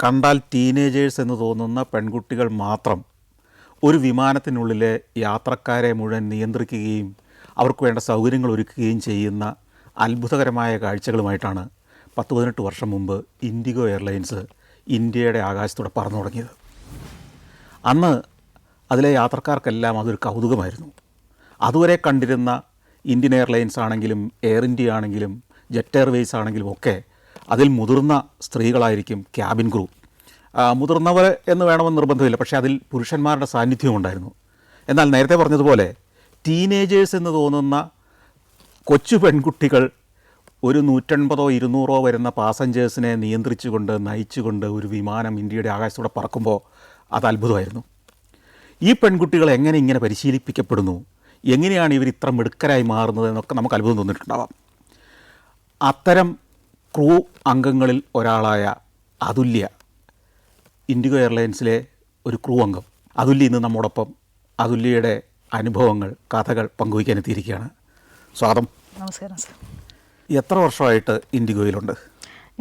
കണ്ടാൽ ടീനേജേഴ്സ് എന്ന് തോന്നുന്ന പെൺകുട്ടികൾ മാത്രം ഒരു വിമാനത്തിനുള്ളിലെ യാത്രക്കാരെ മുഴുവൻ നിയന്ത്രിക്കുകയും അവർക്ക് വേണ്ട സൗകര്യങ്ങൾ ഒരുക്കുകയും ചെയ്യുന്ന അത്ഭുതകരമായ കാഴ്ചകളുമായിട്ടാണ് 10-18 വർഷം മുമ്പ് ഇൻഡിഗോ എയർലൈൻസ് ഇന്ത്യയുടെ ആകാശത്തൂടെ പറന്നു തുടങ്ങിയത്. അന്ന് അതിലെ യാത്രക്കാർക്കെല്ലാം അതൊരു കൗതുകമായിരുന്നു. അതുവരെ കണ്ടിരുന്ന ഇന്ത്യൻ എയർലൈൻസ് ആണെങ്കിലും എയർ ഇന്ത്യ ആണെങ്കിലും ജെറ്റ് എയർവേയ്സ് ആണെങ്കിലും ഒക്കെ അതിൽ മുതിർന്ന സ്ത്രീകളായിരിക്കും ക്യാബിൻ ക്രൂ. മുതിർന്നവർ എന്ന് വേണമെന്ന് നിർബന്ധമില്ല, പക്ഷേ അതിൽ പുരുഷന്മാരുടെ സാന്നിധ്യവും ഉണ്ടായിരുന്നു. എന്നാൽ നേരത്തെ പറഞ്ഞതുപോലെ ടീനേജേഴ്സ് എന്ന് തോന്നുന്ന കൊച്ചു പെൺകുട്ടികൾ ഒരു 150-200 വരുന്ന പാസഞ്ചേഴ്സിനെ നിയന്ത്രിച്ചുകൊണ്ട് നയിച്ചുകൊണ്ട് ഒരു വിമാനം ഇന്ത്യയുടെ ആകാശത്തൂടെ പറക്കുമ്പോൾ അത് അത്ഭുതമായിരുന്നു. ഈ പെൺകുട്ടികൾ എങ്ങനെ ഇങ്ങനെ പരിശീലിപ്പിക്കപ്പെടുന്നു, എങ്ങനെയാണ് ഇവർ ഇത്ര മിടുക്കരായി മാറുന്നത് എന്നൊക്കെ നമുക്ക് അത്ഭുതം തോന്നിയിട്ടുണ്ടാവാം. അത്തരം ക്രൂ അംഗങ്ങളിൽ ഒരാളായ അതുല്യ, ഇൻഡിഗോ എയർലൈൻസിലെ ഒരു ക്രൂ അംഗം അതുല്യ ഇന്ന് നമ്മോടൊപ്പം അതുല്യയുടെ അനുഭവങ്ങൾ, കഥകൾ പങ്കുവയ്ക്കാനെത്തിയിരിക്കുകയാണ്. സ്വാഗതം. നമസ്കാരം സർ. എത്ര വർഷമായിട്ട് ഇൻഡിഗോയിലുണ്ട്?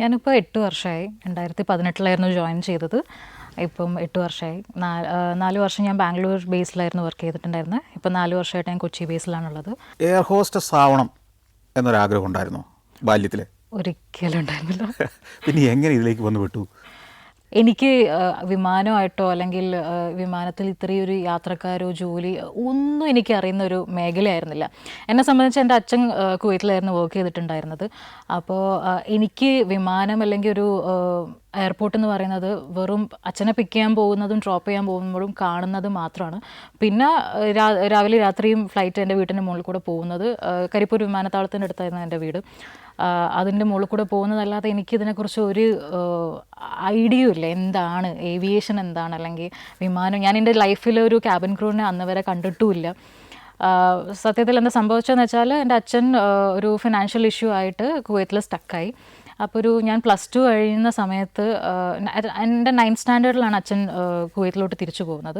ഞാനിപ്പോൾ 8 വർഷമായി. 2018 ജോയിൻ ചെയ്തത്. ഇപ്പം 8 വർഷമായി. 4 വർഷം ഞാൻ ബാംഗ്ലൂർ ബേസിലായിരുന്നു വർക്ക് ചെയ്തിട്ടുണ്ടായിരുന്നത്. ഇപ്പം 4 വർഷമായിട്ട് ഞാൻ കൊച്ചി ബേസിലാണുള്ളത്. എയർ ഹോസ്റ്റസ് ആവണം എന്നൊരാഗ്രഹം ഉണ്ടായിരുന്നോ ബാല്യത്തിൽ? ഒരിക്കലും ഉണ്ടായിരുന്നില്ല. പിന്നെ എങ്ങനെ ഇതിലേക്ക് വന്നു വിട്ടു? എനിക്ക് വിമാനമായിട്ടോ അല്ലെങ്കിൽ വിമാനത്തിൽ ഇത്രയൊരു യാത്രക്കാരോ ജോലി ഒന്നും എനിക്ക് അറിയുന്ന ഒരു മേഖലയായിരുന്നില്ല. എന്നെ സംബന്ധിച്ച് എൻ്റെ അച്ഛൻ കുവൈറ്റിലായിരുന്നു വർക്ക് ചെയ്തിട്ടുണ്ടായിരുന്നത്. അപ്പോൾ എനിക്ക് വിമാനം അല്ലെങ്കിൽ ഒരു എയർപോർട്ട് എന്ന് പറയുന്നത് വെറും അച്ഛനെ പിക്ക് ചെയ്യാൻ പോകുന്നതും ഡ്രോപ്പ് ചെയ്യാൻ പോകുമ്പോഴും കാണുന്നത് മാത്രമാണ്. പിന്നെ രാവിലെ രാത്രിയും ഫ്ലൈറ്റ് എൻ്റെ വീട്ടിൻ്റെ മുകളിൽ കൂടെ പോകുന്നത്, കരിപ്പൂർ വിമാനത്താവളത്തിൻ്റെ അടുത്തായിരുന്നു എൻ്റെ വീട്. അതിൻ്റെ മുകളിൽ കൂടെ പോകുന്നതല്ലാതെ എനിക്കിതിനെക്കുറിച്ച് ഒരു ഐഡിയയും ഇല്ല. എന്താണ് ഏവിയേഷൻ, എന്താണ് അല്ലെങ്കിൽ വിമാനം. ഞാൻ എൻ്റെ ലൈഫിൽ ഒരു ക്യാബിൻ ക്രൂവിനെ അന്ന് വരെ കണ്ടിട്ടുമില്ല. സത്യത്തിൽ എന്താ സംഭവിച്ചതെന്ന് വെച്ചാൽ എൻ്റെ അച്ഛൻ ഒരു ഫിനാൻഷ്യൽ ഇഷ്യൂ ആയിട്ട് കുവൈത്തിൽ സ്റ്റക്കായി. അപ്പോൾ ഞാൻ +2 കഴിയുന്ന സമയത്ത് എൻ്റെ 9th സ്റ്റാൻഡേർഡിലാണ് അച്ഛൻ കുവൈറ്റിലോട്ട് തിരിച്ചു പോകുന്നത്.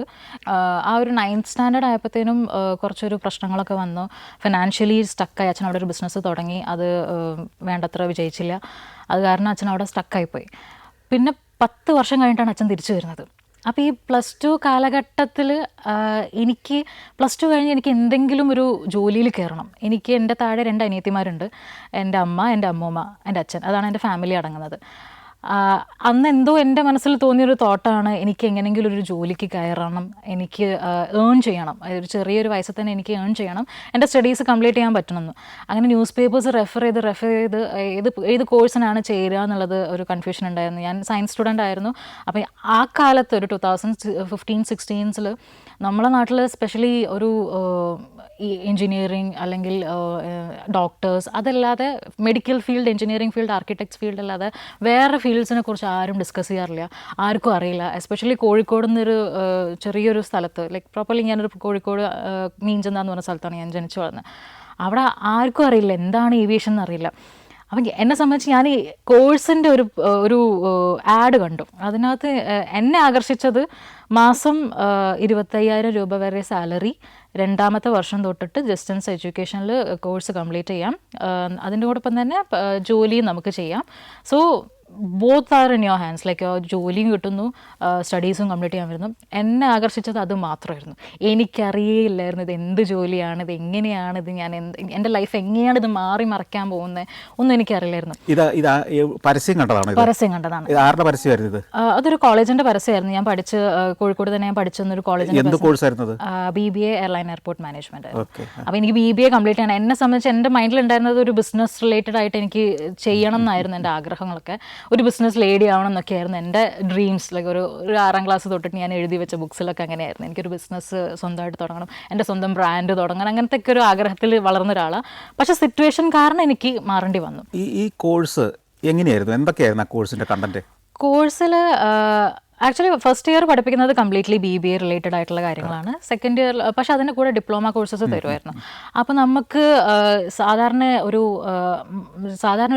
ആ ഒരു 9th സ്റ്റാൻഡേർഡ് ആയപ്പോഴത്തേനും കുറച്ചൊരു പ്രശ്നങ്ങളൊക്കെ വന്നു. ഫിനാൻഷ്യലി സ്റ്റക്കായി. അച്ഛൻ അവിടെ ഒരു ബിസിനസ് തുടങ്ങി, അത് വേണ്ടത്ര വിജയിച്ചില്ല. അത് കാരണം അച്ഛൻ അവിടെ സ്റ്റക്കായിപ്പോയി. പിന്നെ 10 വർഷം കഴിഞ്ഞിട്ടാണ് അച്ഛൻ തിരിച്ചു വരുന്നത്. അപ്പോൾ ഈ +2 കാലഘട്ടത്തിൽ എനിക്ക് +2 കഴിഞ്ഞ് എനിക്ക് എന്തെങ്കിലും ഒരു ജോലിയിൽ കയറണം. എനിക്ക് എൻ്റെ താഴെ 2 അനിയത്തിമാരുണ്ട്. എൻ്റെ അമ്മ, എൻ്റെ അമ്മൂമ്മ, എൻ്റെ അച്ഛൻ. അതാണ് എൻ്റെ ഫാമിലി അടങ്ങുന്നത്. അന്ന് എന്തോ എൻ്റെ മനസ്സിൽ തോന്നിയൊരു തോട്ടാണ്, എനിക്ക് എങ്ങനെയെങ്കിലും ഒരു ജോലിക്ക് കയറണം, എനിക്ക് ഏൺ ചെയ്യണം. ഒരു ചെറിയൊരു വയസ്സിൽ തന്നെ എനിക്ക് ഏൺ ചെയ്യണം, എൻ്റെ സ്റ്റഡീസ് കംപ്ലീറ്റ് ചെയ്യാൻ പറ്റണമെന്ന്. അങ്ങനെ ന്യൂസ് പേപ്പേഴ്സ് റെഫർ ചെയ്ത് ഏത് കോഴ്സിനാണ് ചേരുക എന്നുള്ളത് ഒരു കൺഫ്യൂഷൻ ഉണ്ടായിരുന്നു. ഞാൻ സയൻസ് സ്റ്റുഡൻ്റ് ആയിരുന്നു. അപ്പോൾ ആ കാലത്ത് ഒരു 2015-16 നമ്മളെ നാട്ടിൽ സ്പെഷ്യലി ഒരു ഈ എൻജിനീയറിങ് അല്ലെങ്കിൽ ഡോക്ടേഴ്സ്, അതല്ലാതെ medical field, engineering field, architects field അല്ലാതെ വേറെ ഫീൽഡ്സിനെ കുറിച്ച് ആരും ഡിസ്കസ് ചെയ്യാറില്ല, ആർക്കും അറിയില്ല. എസ്പെഷ്യലി കോഴിക്കോട് നിന്നൊരു ചെറിയൊരു സ്ഥലത്ത്, ലൈക്ക് പ്രോപ്പർലി ഞാനൊരു കോഴിക്കോട് മീഞ്ചന്ത എന്ന് പറഞ്ഞ സ്ഥലത്താണ് ഞാൻ ജനിച്ചു വളർന്നത്. അവിടെ ആർക്കും അറിയില്ല എന്താണ് ഏവിയേഷൻ എന്നറിയില്ല. അപ്പം എന്നെ സംബന്ധിച്ച് ഞാൻ ഈ കോഴ്സിൻ്റെ ഒരു ആഡ് കണ്ടു. അതിനകത്ത് എന്നെ ആകർഷിച്ചത് മാസം 25,000 രൂപ വരെ സാലറി, 2ാമത്തെ വർഷം തൊട്ടിട്ട് ഡിസ്റ്റൻസ് എഡ്യൂക്കേഷനിൽ കോഴ്സ് കംപ്ലീറ്റ് ചെയ്യാം, അതിൻ്റെ കൂടൊപ്പം തന്നെ ജോലിയും നമുക്ക് ചെയ്യാം. So both are in your hands. Like ജോലിയും കിട്ടുന്നു, സ്റ്റഡീസും കംപ്ലീറ്റ് ചെയ്യാൻ വരുന്നു. എന്നെ ആകർഷിച്ചത് അത് മാത്രമായിരുന്നു. എനിക്കറിയില്ലായിരുന്നു ഇത് എന്ത് ജോലിയാണ്, ഇത് എങ്ങനെയാണ്, ഇത് ഞാൻ എൻ്റെ ലൈഫ് എങ്ങനെയാണ് ഇത് മാറി മറിക്കാൻ പോകുന്നത്, ഒന്നും എനിക്കറിയില്ലായിരുന്നു. പരസ്യം കണ്ടതാണ്. ആരുടെ പരസ്യമായിരുന്നു ഇത്? അതൊരു കോളേജിൻ്റെ പരസ്യമായിരുന്നു. ഞാൻ പഠിച്ച് കോഴിക്കോട് തന്നെ ഞാൻ പഠിച്ചൊരു കോളേജിൻ്റെ BBA എയർലൈൻ എയർപോർട്ട് മാനേജ്മെന്റ്. അപ്പോൾ എനിക്ക് BBA കംപ്ലീറ്റ് ചെയ്യണം. എന്നെ സംബന്ധിച്ച് എൻ്റെ മൈൻഡിൽ ഉണ്ടായിരുന്നത് ഒരു ബിസിനസ് റിലേറ്റഡ് ആയിട്ട് എനിക്ക് ചെയ്യണം എന്നായിരുന്നു എൻ്റെ ആഗ്രഹങ്ങളൊക്കെ. ഒരു ബിസിനസ് ലേഡി ആവണം എന്നൊക്കെ ആയിരുന്നു എൻ്റെ ഡ്രീംസ്. ലൈക്ക് ഒരു 6ാം ക്ലാസ് തൊട്ടിട്ട് ഞാൻ എഴുതി വെച്ച ബുക്സിലൊക്കെ അങ്ങനെയായിരുന്നു. എനിക്കൊരു ബിസിനസ് സ്വന്തമായിട്ട് തുടങ്ങണം, എൻ്റെ സ്വന്തം ബ്രാൻഡ് തുടങ്ങണം, അങ്ങനത്തെ ഒക്കെ ഒരു ആഗ്രഹത്തിൽ വളർന്ന ഒരാളാണ്. പക്ഷേ സിറ്റുവേഷൻ കാരണം എനിക്ക് മാറേണ്ടി വന്നു. ഈ കോഴ്സ് എങ്ങനെയായിരുന്നു? എന്തൊക്കെയായിരുന്നു ആ കോഴ്സിൻ്റെ കണ്ടന്റ്? കോഴ്സിൽ ആക്ച്വലി ഫസ്റ്റ് ഇയർ പഠിപ്പിക്കുന്നത് കംപ്ലീറ്റ്ലി BBA റിലേറ്റഡ് ആയിട്ടുള്ള കാര്യങ്ങളാണ്. സെക്കൻഡ് ഇയർ പക്ഷേ അതിൻ്റെ കൂടെ ഡിപ്ലോമ കോഴ്സസ് തരുമായിരുന്നു. അപ്പോൾ നമുക്ക് സാധാരണ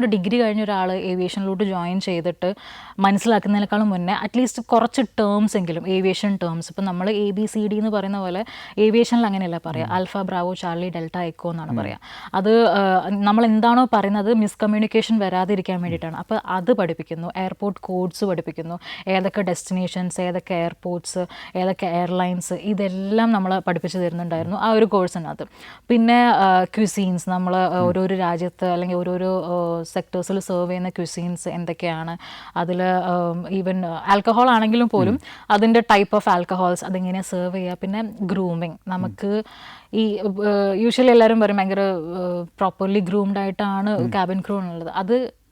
ഒരു ഡിഗ്രി കഴിഞ്ഞ ഒരാൾ ഏവിയേഷനിലോട്ട് ജോയിൻ ചെയ്തിട്ട് മനസ്സിലാക്കുന്നതിനേക്കാളും മുന്നേ അറ്റ്ലീസ്റ്റ് കുറച്ച് ടേംസ് എങ്കിലും ഏവിയേഷൻ ടേംസ്, ഇപ്പം നമ്മൾ ABCD എന്ന് പറയുന്ന പോലെ ഏവിയേഷനിൽ അങ്ങനെയല്ല പറയുക, alpha bravo charlie delta echo എന്നാണ് പറയുക. അത് നമ്മൾ എന്താണോ പറയുന്നത് മിസ്കമ്മ്യൂണിക്കേഷൻ വരാതിരിക്കാൻ വേണ്ടിയിട്ടാണ്. അപ്പോൾ അത് പഠിപ്പിക്കുന്നു. എയർപോർട്ട് കോഡ്സ് പഠിപ്പിക്കുന്നു, ഏതൊക്കെ ഡെസ്റ്റിനേഷൻസ്, ഏതൊക്കെ എയർപോർട്ട്സ്, ഏതൊക്കെ എയർലൈൻസ്, ഇതെല്ലാം നമ്മൾ പഠിപ്പിച്ചു തരുന്നുണ്ടായിരുന്നു ആ ഒരു കോഴ്സിനകത്ത്. പിന്നെ ക്യുസീൻസ്, നമ്മൾ ഓരോരോ രാജ്യത്ത് അല്ലെങ്കിൽ ഓരോരോ സെക്ടേഴ്സിൽ സെർവ് ചെയ്യുന്ന ക്യുസീൻസ് എന്തൊക്കെയാണ്, അതിൽ ഈവൻ ആൽക്കഹോൾ ആണെങ്കിലും പോലും അതിൻ്റെ ടൈപ്പ് ഓഫ് ആൽക്കഹോൾസ് അതെങ്ങനെയാണ് സെർവ് ചെയ്യുക. പിന്നെ ഗ്രൂമിങ്, നമുക്ക് ഈ യൂഷ്വലി എല്ലാവരും പറയും ഭയങ്കര പ്രോപ്പർലി ഗ്രൂംഡ് ആയിട്ടാണ് ക്യാബിൻ ക്രൂ എന്നുള്ളത്.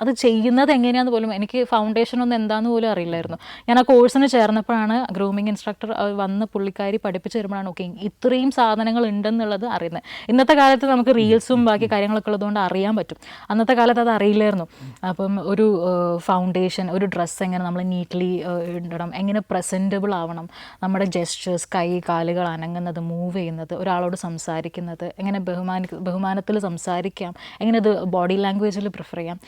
അത് ചെയ്യുന്നത് എങ്ങനെയാണെന്ന് പോലും എനിക്ക് ഫൗണ്ടേഷൻ ഒന്നും എന്താന്ന് പോലും അറിയില്ലായിരുന്നു. ഞാൻ ആ കോഴ്സിന് ചേർന്നപ്പോഴാണ് ഗ്രൂമിങ് ഇൻസ്ട്രക്ടർ വന്ന് പുള്ളിക്കാരി പഠിപ്പിച്ച് തരുമ്പോഴാണ് ഓക്കെ ഇത്രയും സാധനങ്ങൾ ഉണ്ടെന്നുള്ളത് അറിയുന്നത്. ഇന്നത്തെ കാലത്ത് നമുക്ക് റീൽസും ബാക്കി കാര്യങ്ങളൊക്കെ ഉള്ളതുകൊണ്ട് അറിയാൻ പറ്റും. അന്നത്തെ കാലത്ത് അത് അറിയില്ലായിരുന്നു. അപ്പം ഒരു ഫൗണ്ടേഷൻ, ഒരു ഡ്രസ്സ് എങ്ങനെ നമ്മൾ നീറ്റ്ലി ഇടണം, എങ്ങനെ പ്രസൻറ്റബിൾ ആവണം, നമ്മുടെ ജെസ്റ്റേഴ്സ്, കൈ കാലുകൾ അനങ്ങുന്നത്, മൂവ് ചെയ്യുന്നത്, ഒരാളോട് സംസാരിക്കുന്നത്, എങ്ങനെ ബഹുമാനത്തിൽ സംസാരിക്കാം, എങ്ങനെ അത് ബോഡി ലാംഗ്വേജിൽ പ്രിഫർ ചെയ്യാം,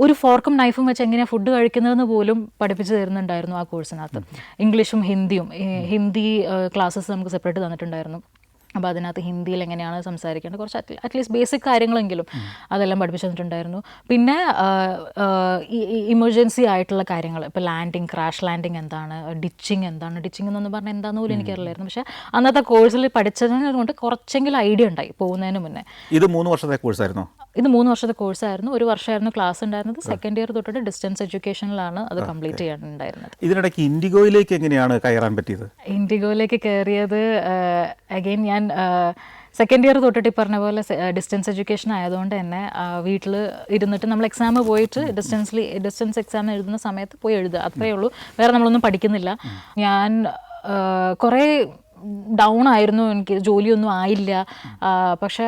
ഒരു ഫോർക്കും നൈഫും വെച്ച് എങ്ങനെയാണ് ഫുഡ് കഴിക്കുന്നതെന്ന് പോലും പഠിപ്പിച്ച് തരുന്നുണ്ടായിരുന്നു ആ കോഴ്സിനകത്ത്. ഇംഗ്ലീഷും ഹിന്ദിയും, ഹിന്ദി ക്ലാസ്സസ് നമുക്ക് സെപ്പറേറ്റ് തന്നിട്ടുണ്ടായിരുന്നു. അപ്പോൾ അതിനകത്ത് ഹിന്ദിയിൽ എങ്ങനെയാണ് സംസാരിക്കേണ്ടത്, കുറച്ച് അറ്റ്ലീസ്റ്റ് ബേസിക് കാര്യങ്ങളെങ്കിലും അതെല്ലാം പഠിപ്പിച്ചു തന്നിട്ടുണ്ടായിരുന്നു. പിന്നെ ഇമർജൻസി ആയിട്ടുള്ള കാര്യങ്ങൾ, ഇപ്പോൾ ലാൻഡിങ്, ക്രാഷ് ലാൻഡിങ് എന്താണ്, ഡിച്ചിങ് എന്താണ്, ഡിച്ചിങ് എന്നൊന്നും പറഞ്ഞാൽ എന്താണെന്ന് പോലും എനിക്കറിയില്ലായിരുന്നു. പക്ഷേ അന്നത്തെ കോഴ്സിൽ പഠിച്ചതിനെ കൊണ്ട് കുറച്ചെങ്കിലും ഐഡിയ ഉണ്ടായി പോകുന്നതിന് മുന്നേ. ഇത് 3 വർഷത്തെ കോഴ്സായിരുന്നോ? ഇത് 3 വർഷത്തെ കോഴ്സായിരുന്നു. 1 വർഷമായിരുന്നു ക്ലാസ് ഉണ്ടായിരുന്നത്. സെക്കൻഡ് ഇയർ തൊട്ടിട്ട് ഡിസ്റ്റൻസ് എഡ്യൂക്കേഷനിലാണ് അത് കംപ്ലീറ്റ് ചെയ്യാനുണ്ടായിരുന്നത്. ഇതിനിടയ്ക്ക് ഇൻഡിഗോയിലേക്ക് എങ്ങനെയാണ് കയറാൻ പറ്റിയത്? ഇൻഡിഗോയിലേക്ക് കയറിയത് അഗെയിൻ ഞാൻ സെക്കൻഡ് ഇയർ തൊട്ടിട്ട് ഈ പറഞ്ഞ പോലെ ഡിസ്റ്റൻസ് എഡ്യൂക്കേഷൻ ആയതുകൊണ്ട് തന്നെ വീട്ടിൽ ഇരുന്നിട്ട് നമ്മൾ എക്സാം പോയിട്ട് ഡിസ്റ്റൻസ് എക്സാം എഴുതുന്ന സമയത്ത് പോയി എഴുതുക, അത്രയേ ഉള്ളൂ. വേറെ നമ്മളൊന്നും പഠിക്കുന്നില്ല. ഞാൻ കുറേ ഡൗൺ ആയിരുന്നു, എനിക്ക് ജോലിയൊന്നും ആയില്ല. പക്ഷേ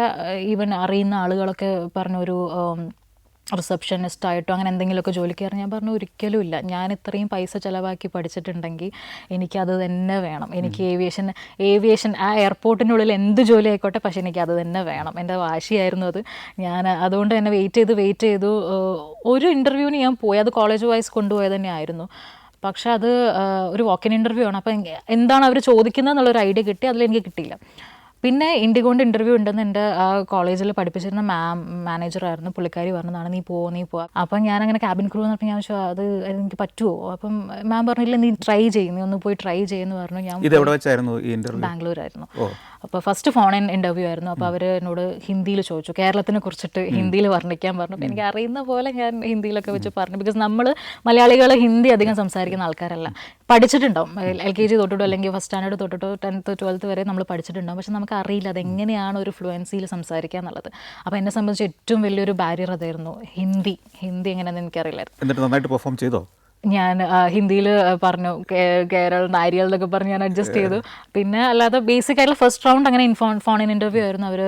ഈവൻ അറിയുന്ന ആളുകളൊക്കെ പറഞ്ഞൊരു റിസപ്ഷനിസ്റ്റ് ആയിട്ടോ അങ്ങനെ എന്തെങ്കിലുമൊക്കെ ജോലിക്ക് കയറി. ഞാൻ പറഞ്ഞു ഒരിക്കലും ഇല്ല, ഞാൻ ഇത്രയും പൈസ ചിലവാക്കി പഠിച്ചിട്ടുണ്ടെങ്കിൽ എനിക്കത് തന്നെ വേണം. എനിക്ക് ഏവിയേഷൻ ആ എയർപോർട്ടിനുള്ളിൽ എന്ത് ജോലി ആയിക്കോട്ടെ, പക്ഷേ എനിക്കത് തന്നെ വേണം. എൻ്റെ വാശിയായിരുന്നു അത്. ഞാൻ അതുകൊണ്ട് തന്നെ വെയിറ്റ് ചെയ്തു. ഒരു ഇൻ്റർവ്യൂവിന് ഞാൻ പോയി, അത് കോളേജ് വൈസ് കൊണ്ടുപോയത് തന്നെ ആയിരുന്നു. പക്ഷെ അത് ഒരു വാക്കിൻ ഇൻ്റർവ്യൂ ആണ്. അപ്പോൾ എന്താണ് അവർ ചോദിക്കുന്നത് എന്നുള്ളൊരു ഐഡിയ കിട്ടി, അതിലെനിക്ക് കിട്ടിയില്ല. പിന്നെ ഇൻഡിഗോൻ്റെ ഇൻ്റർവ്യൂ ഉണ്ടെന്ന് എൻ്റെ ആ കോളേജിൽ പഠിപ്പിച്ചിരുന്ന മാനേജറായിരുന്നു, പുള്ളിക്കാരി പറഞ്ഞതാണ് നീ പോവാ. അപ്പം ഞാനങ്ങനെ ക്യാബിൻ ക്രൂ എന്ന് പറഞ്ഞാൽ ഞാൻ ചോദിച്ചു അത് എനിക്ക് പറ്റുമോ? അപ്പം മാം പറഞ്ഞില്ല നീ ട്രൈ ചെയ്യും, നീ ഒന്ന് പോയി ട്രൈ ചെയ്യുമെന്ന് പറഞ്ഞു. ഞാൻ ബാംഗ്ലൂരായിരുന്നു. അപ്പോൾ ഫസ്റ്റ് ഫോൺ ഇൻ്റർവ്യൂ ആയിരുന്നു. അപ്പോൾ അവർ എന്നോട് ഹിന്ദിയിൽ ചോദിച്ചു, കേരളത്തിനെ കുറിച്ചിട്ട് ഹിന്ദിയിൽ വർണ്ണിക്കാൻ പറഞ്ഞു. അപ്പോൾ എനിക്ക് അറിയുന്ന പോലെ ഞാൻ ഹിന്ദിയിലൊക്കെ വെച്ച് പറഞ്ഞു. ബിക്കോസ് നമ്മൾ മലയാളികൾ ഹിന്ദി അധികം സംസാരിക്കുന്ന ആൾക്കാരല്ല. പഠിച്ചിട്ടുണ്ടാവും, LKG തൊട്ടിട്ടോ അല്ലെങ്കിൽ ഫസ്റ്റ് സ്റ്റാൻഡേർഡ് തൊട്ടിട്ടോ 10th 12th വരെ നമ്മൾ പഠിച്ചിട്ടുണ്ടാവും. പക്ഷെ നമുക്ക് അറിയില്ല അതെങ്ങനെയാണ് ഒരു ഫ്ലുവൻസിയിൽ സംസാരിക്കുക എന്നുള്ളത്. അപ്പോൾ എന്നെ സംബന്ധിച്ച് ഏറ്റവും വലിയൊരു ബാരിയർ അതായിരുന്നു, ഹിന്ദി എങ്ങനെയാണെന്ന് എനിക്കറിയില്ലായിരുന്നു. എന്നിട്ട് നന്നായിട്ട് പെർഫോം ചെയ്തോ? ഞാൻ ഹിന്ദിയിൽ പറഞ്ഞു, കേരൾ നാരിയൽ എന്നൊക്കെ പറഞ്ഞ് ഞാൻ അഡ്ജസ്റ്റ് ചെയ്തു. പിന്നെ അല്ലാതെ ബേസിക് ആയിട്ടുള്ള ഫസ്റ്റ് റൗണ്ട് അങ്ങനെ ഫോൺ ഇൻ ഇൻ്റർവ്യൂ ആയിരുന്നു. അവർ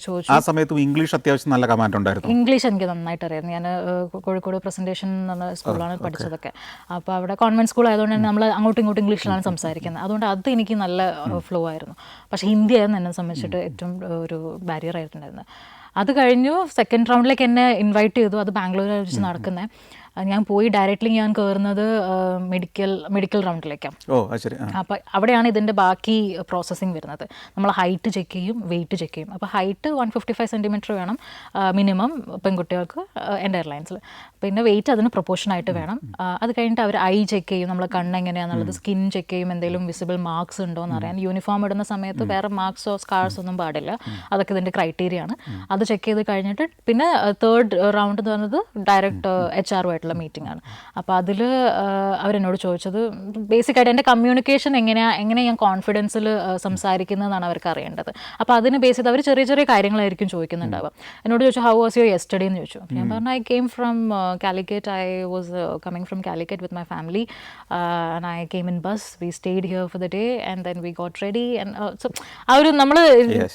ചോദിച്ചു. ആ സമയത്തും ഇംഗ്ലീഷ് അത്യാവശ്യം നല്ല കമാൻഡ് ഉണ്ടായിരുന്നു. ഇംഗ്ലീഷ് എനിക്ക് നന്നായിട്ട് അറിയായിരുന്നു. ഞാൻ കോഴിക്കോട് പ്രസൻറ്റേഷൻ എന്ന് പറഞ്ഞ സ്കൂളാണ് പഠിച്ചതൊക്കെ. അപ്പോൾ അവിടെ കോൺവെൻറ്റ് സ്കൂൾ ആയതുകൊണ്ട് തന്നെ നമ്മൾ അങ്ങോട്ടും ഇങ്ങോട്ടും ഇംഗ്ലീഷിലാണ് സംസാരിക്കുന്നത്. അതുകൊണ്ട് അത് എനിക്ക് നല്ല ഫ്ലോ ആയിരുന്നു. പക്ഷേ ഹിന്ദി ആയിരുന്നു എന്നെ സംബന്ധിച്ചിട്ട് ഏറ്റവും ഒരു ബാരിയർ ആയിട്ടുണ്ടായിരുന്നത്. അത് കഴിഞ്ഞു സെക്കൻഡ് റൗണ്ടിലേക്ക് എന്നെ ഇൻവൈറ്റ് ചെയ്തു. അത് ബാംഗ്ലൂരിൽ വെച്ച് നടക്കുന്നത്. ഞാൻ പോയി ഡയറക്റ്റ്ലി ഞാൻ കയറുന്നത് മെഡിക്കൽ റൗണ്ടിലേക്കാണ്. അപ്പോൾ അവിടെയാണ് ഇതിൻ്റെ ബാക്കി പ്രോസസ്സിങ് വരുന്നത്. നമ്മൾ ഹൈറ്റ് ചെക്ക് ചെയ്യും, വെയിറ്റ് ചെക്ക് ചെയ്യും. അപ്പോൾ ഹൈറ്റ് 155 സെൻറ്റിമീറ്റർ വേണം മിനിമം പെൺകുട്ടികൾക്ക് എൻ്റെ എയർലൈൻസിൽ. പിന്നെ വെയിറ്റ് അതിന് പ്രൊപ്പോർഷനായിട്ട് വേണം. അത് കഴിഞ്ഞിട്ട് അവർ ഐ ചെക്ക് ചെയ്യും, നമ്മൾ കണ്ണ് എങ്ങനെയാണെന്നുള്ളത്, സ്കിൻ ചെക്ക് ചെയ്യും, എന്തെങ്കിലും വിസിബിൾ മാർക്സ് ഉണ്ടോ എന്ന് അറിയാൻ. യൂണിഫോം ഇടുന്ന സമയത്ത് വേറെ മാർക്സോ സ്കാർസ് ഒന്നും പാടില്ല, അതൊക്കെ ഇതിൻ്റെ ക്രൈറ്റീരിയ ആണ്. അത് ചെക്ക് ചെയ്ത് കഴിഞ്ഞിട്ട് പിന്നെ തേർഡ് റൗണ്ട് എന്ന് പറയുന്നത് ഡയറക്റ്റ് HR ആയിട്ടുള്ള മീറ്റിംഗ് ആണ്. അപ്പോൾ അതിൽ അവരെന്നോട് ചോദിച്ചത് ബേസിക്കായിട്ട് എൻ്റെ കമ്മ്യൂണിക്കേഷൻ എങ്ങനെ ഞാൻ കോൺഫിഡൻസിൽ സംസാരിക്കുന്നതെന്നാണ് അവർക്ക് അറിയേണ്ടത്. അപ്പോൾ അതിന് ബേസ് ചെയ്ത് അവർ ചെറിയ ചെറിയ കാര്യങ്ങളായിരിക്കും ചോദിക്കുന്നുണ്ടാവുക. എന്നോട് ചോദിച്ചു ഹൗ വാസ് യുവർ യെസ്റ്റർഡേ എന്ന് ചോദിച്ചു. ഞാൻ പറഞ്ഞു I came from Calicut. I was coming from Calicut with my family and I came in bus. We stayed here for the day and then we got ready. So ആ ഒരു നമ്മൾ